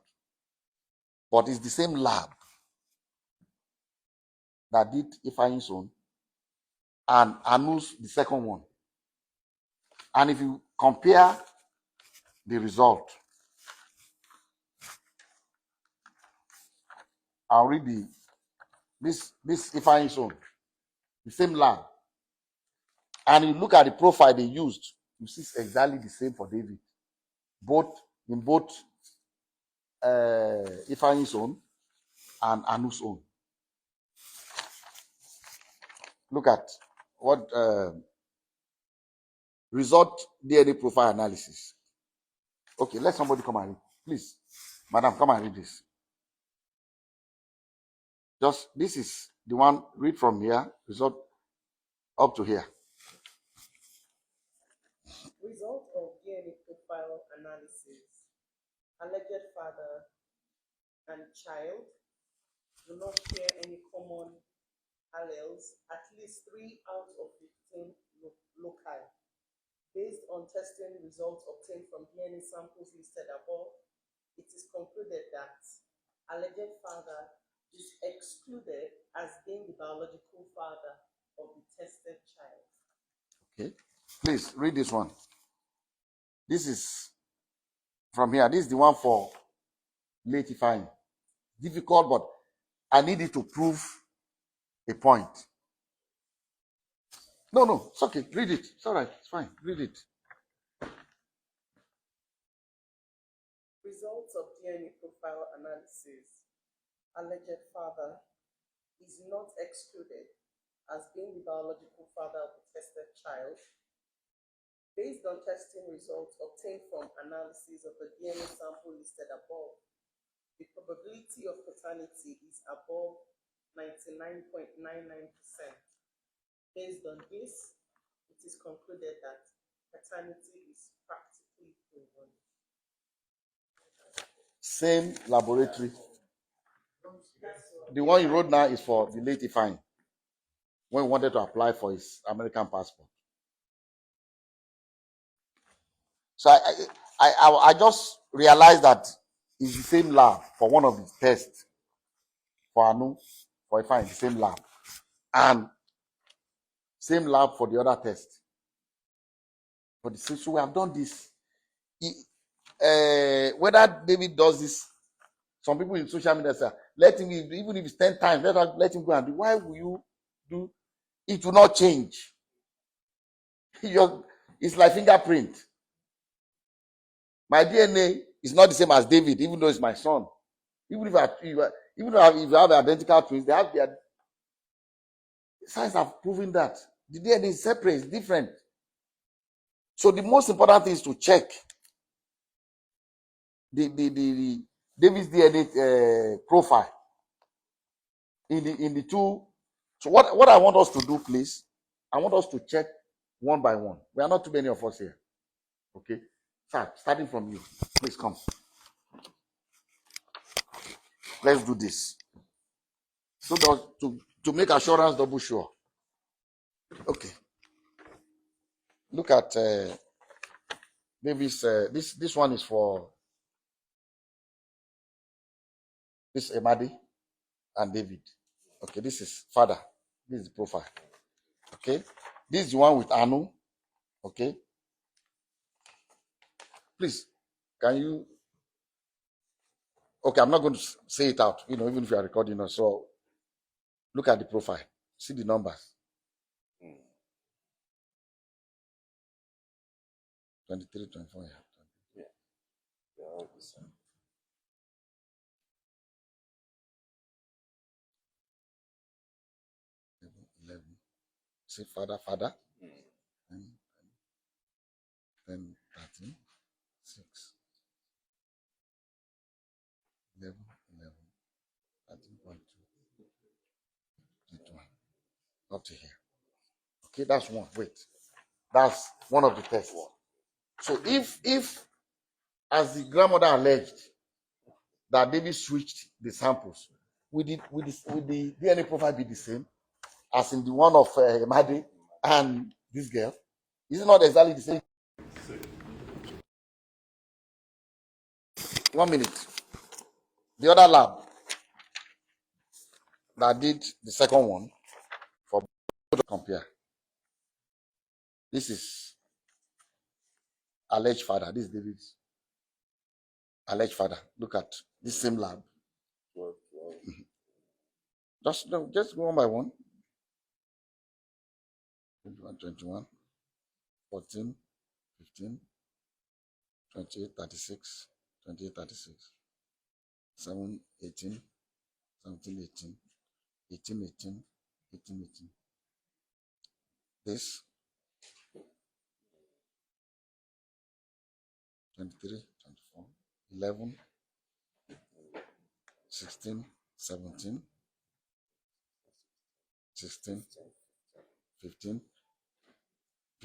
A: But it's the same lab that did Ifeanyi's own and Anu's the second one. And if you compare the result, I'll read this Ifeanyi's own, the same lab. And you look at the profile they used, you see it's exactly the same for David. In both Ifeanyi's own and Anu's own. Look at what result DNA profile analysis. Okay, let somebody come and read. Please, madam, come and read this. This is the one, read from here, result up to here.
B: Result of DNA profile analysis. Alleged father and child do not share any common alleles, at least 3 out of 15 loci. Based on testing results obtained from DNA samples listed above, it is concluded that alleged father is excluded as being the biological father of the tested child.
A: Okay, please read this one. This is from here. This is the one for late Ifeanyi. Difficult, but I need it to prove a point. No, it's okay. Read it. It's all right. It's fine. Read it.
B: Results of DNA profile analysis. Alleged father is not excluded as being the biological father of the tested child. Based on testing results obtained from analysis of the DNA sample listed above, the probability of paternity is above 99.99%. Based on this, it is concluded that paternity is practically proven.
A: Same laboratory. The one you wrote now is for the late Ifeanyi, when he wanted to apply for his American passport. So I just realized that it's the same lab for one of the tests for Anu, for Ifeanyi, the same lab, and same lab for the other test. So we have done this. Whether David does this, some people in social media say, let him, even if it's 10 times, let him go and do. Why will you do? It will not change. It's like fingerprint. My DNA is not the same as David, even though it's my son. Even if if you have identical twins, they have their science have proven that the DNA is separate, it's different. So the most important thing is to check the David's DNA profile in the two. So what I want us to do, please, I want us to check one by one. We are not too many of us here. Okay, sir, starting from you, please come. Let's do this. So to make assurance double sure. Okay, look at David's. This one is for this Emadi and David. Okay, this is father. This is the profile. Okay, this is the one with Anu. Okay, please, can you? Okay, I'm not going to say it out. Even if you are recording us. So look at the profile. See the numbers. 23, 24. Yeah.
D: Yeah, the same.
A: 11. See father. 10, 13, 6, 11, 13.2, 21. Up to here. Okay, that's one. Wait. That's one of the tests. So if as the grandmother alleged that David switched the samples, would the DNA profile be the same as in the one of Madi and this girl? Is it not exactly the same? 1 minute. The other lab that did the second one for both to compare. This is alleged father. This is David's alleged father. Look at this same lab. Just go one by one. 21, 14, 15, 28, 36, 28, 36, 7, 18, 17, 18, 18, 18, 18, 18. This 23, 24, 11, 16, 17, 16, 15,